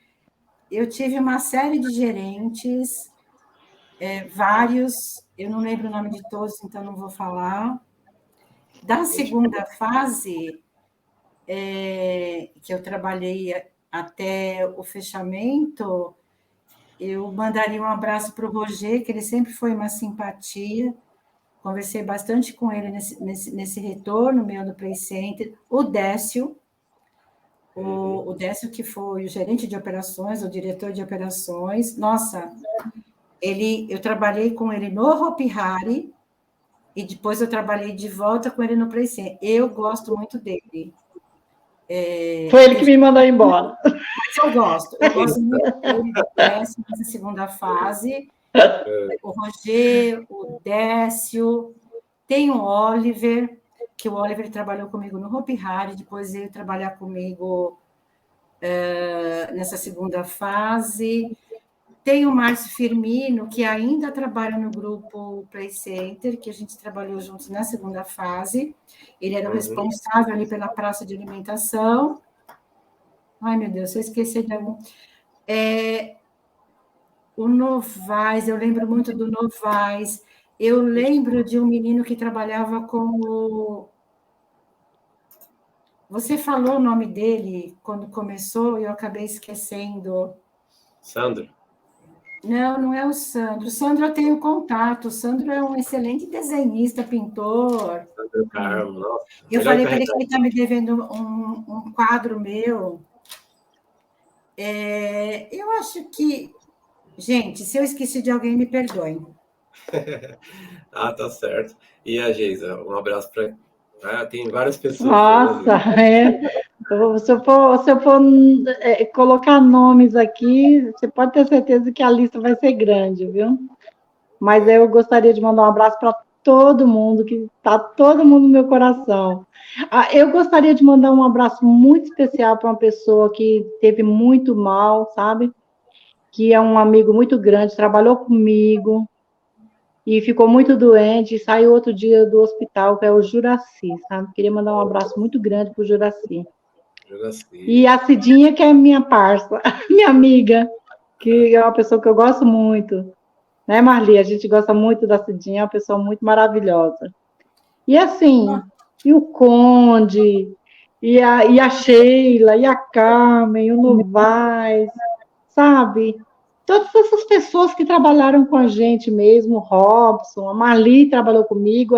Eu tive uma série de gerentes, vários, eu não lembro o nome de todos, então não vou falar. Da segunda fase, que eu trabalhei até o fechamento, eu mandaria um abraço para o Roger, que ele sempre foi uma simpatia. Conversei bastante com ele nesse retorno meu do Play Center. O Décio, o Décio, que foi o gerente de operações, o diretor de operações. Nossa, eu trabalhei com ele no Hopi Hari e depois eu trabalhei de volta com ele no Play Center. Eu gosto muito dele. Foi ele que me mandou embora. Mas eu gosto muito dele, do Décio, nessa segunda fase. O Roger, o Décio, tem o Oliver, que o Oliver trabalhou comigo no Hopi Hari, depois veio trabalhar comigo nessa segunda fase. Tem o Márcio Firmino, que ainda trabalha no grupo Play Center, que a gente trabalhou juntos na segunda fase. Ele era o responsável ali pela praça de alimentação. Ai, meu Deus, se eu esqueci de algum... O Novaes, eu lembro muito do Novaes. Eu lembro de um menino que trabalhava com o... Você falou o nome dele quando começou e eu acabei esquecendo. Sandro? Não é o Sandro. O Sandro eu tenho contato. O Sandro é um excelente desenhista, pintor. Sandro Carmo, nossa. Eu falei para ele que ele está me devendo um quadro meu. Eu acho que... Gente, se eu esqueci de alguém, me perdoem. Tá certo. E a Geisa, um abraço para... tem várias pessoas. Nossa, Se eu for colocar nomes aqui, você pode ter certeza que a lista vai ser grande, viu? Mas eu gostaria de mandar um abraço para todo mundo, que está todo mundo no meu coração. Eu gostaria de mandar um abraço muito especial para uma pessoa que teve muito mal, sabe? Que é um amigo muito grande, trabalhou comigo e ficou muito doente, e saiu outro dia do hospital, que é o Juraci, sabe? Queria mandar um abraço muito grande para o Juraci. E a Cidinha, que é minha parça, minha amiga, que é uma pessoa que eu gosto muito. Né, Marli? A gente gosta muito da Cidinha, é uma pessoa muito maravilhosa. E assim, e o Conde, e a Sheila, e a Carmen, o Novaes, sabe? Todas essas pessoas que trabalharam com a gente mesmo, o Robson, a Marli trabalhou comigo,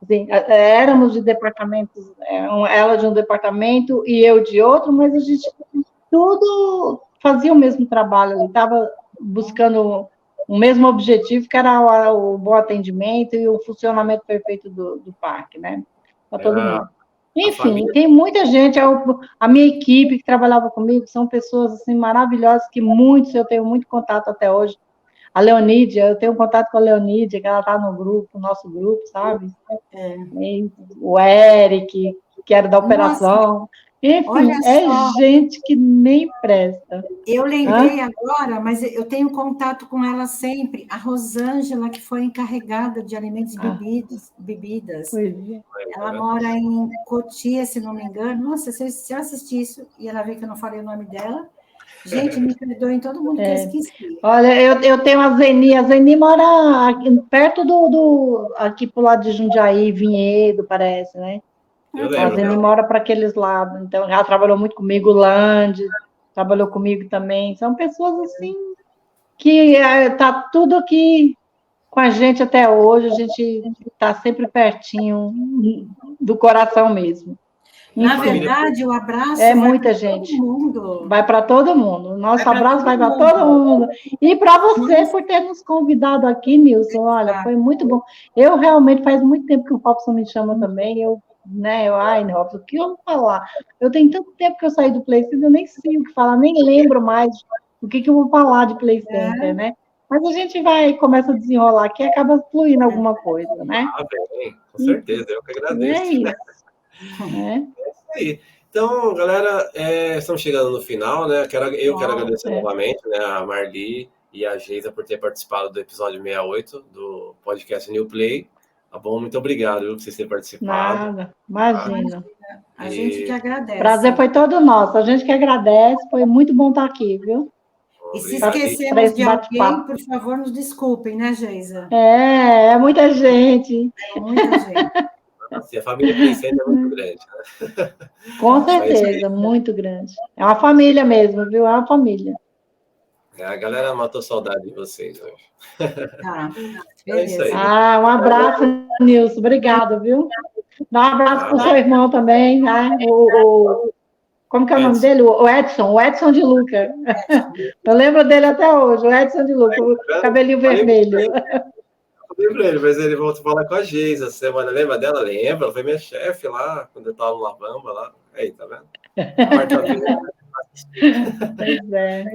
assim, éramos de departamentos, ela de um departamento e eu de outro, mas a gente tudo fazia o mesmo trabalho, estava buscando o mesmo objetivo, que era o bom atendimento e o funcionamento perfeito do parque, né? Para todo mundo. Enfim, tem muita gente, a minha equipe que trabalhava comigo, são pessoas assim, maravilhosas, que eu tenho muito contato até hoje. A Leonídia, eu tenho contato com a Leonídia, que ela está no nosso grupo, sabe? O Eric, que era da operação. Enfim, gente que nem presta. Eu lembrei agora, mas eu tenho contato com ela sempre. A Rosângela, que foi encarregada de alimentos e bebidas. Ela mora em Cotia, se não me engano. Nossa, se eu assistir isso e ela vê que eu não falei o nome dela, gente, me perdoem todo mundo que eu esqueci. Olha, eu tenho a Zeni mora aqui, perto aqui pro lado de Jundiaí, Vinhedo, parece, né? A Zeni mora para aqueles lados, então ela trabalhou muito comigo, Lande trabalhou comigo também. São pessoas assim que tá tudo aqui com a gente até hoje, a gente está sempre pertinho do coração mesmo. Enfim, na verdade, o abraço muita gente. Mundo. Vai para todo mundo. Nosso abraço vai para todo mundo. E para você por ter nos convidado aqui, Nilson. Olha, foi muito bom. Eu realmente faz muito tempo que o Robson me chama também. Robson, o que eu vou falar? Eu tenho tanto tempo que eu saí do Play Center, eu nem sei o que falar, nem lembro mais o que eu vou falar de Play Center, né? Mas a gente começa a desenrolar aqui e acaba fluindo alguma coisa, né? Bem, com certeza, eu que agradeço. É isso. É isso aí. Então, galera, estamos chegando no final, né? Eu quero agradecer novamente, né, a Marli e a Geisa por ter participado do episódio 68 do podcast New Play. Tá bom? Muito obrigado por vocês terem participado. Nada, imagina. A gente que agradece. Prazer foi todo nosso. A gente que agradece. Foi muito bom estar aqui, viu? E se esquecemos de alguém, por favor, nos desculpem, né, Geisa? É muita gente. Muita gente. Assim, a família Play Center é muito grande, né? Com certeza, muito grande. É uma família mesmo, viu? É uma família. A galera matou saudade de vocês hoje. Tá, É isso aí. Ah, um abraço, Nilson. Obrigado, viu? Dá um abraço para o seu irmão também, né? Como que é o nome dele? O Edson de Luca. Eu lembro dele até hoje, o Edson de Luca, o cabelinho vermelho. Eu falei pra ele, mas ele voltou a falar com a Geisa essa semana. Lembra dela? Lembra? Ela foi minha chefe lá, quando eu estava no Lavamba lá. Aí, tá vendo? Pois é.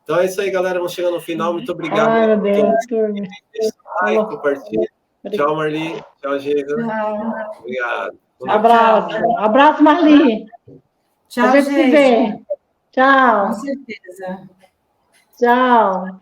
Então é isso aí, galera. Vamos chegando no final. Muito obrigado. Ai, meu Deus, turma. Like, compartilha. Tchau, Marli. Tchau, Geisa. Tchau. Obrigado. Abraço. Abraço, Marli. Tchau, A gente se vê. Tchau. Com certeza. Tchau.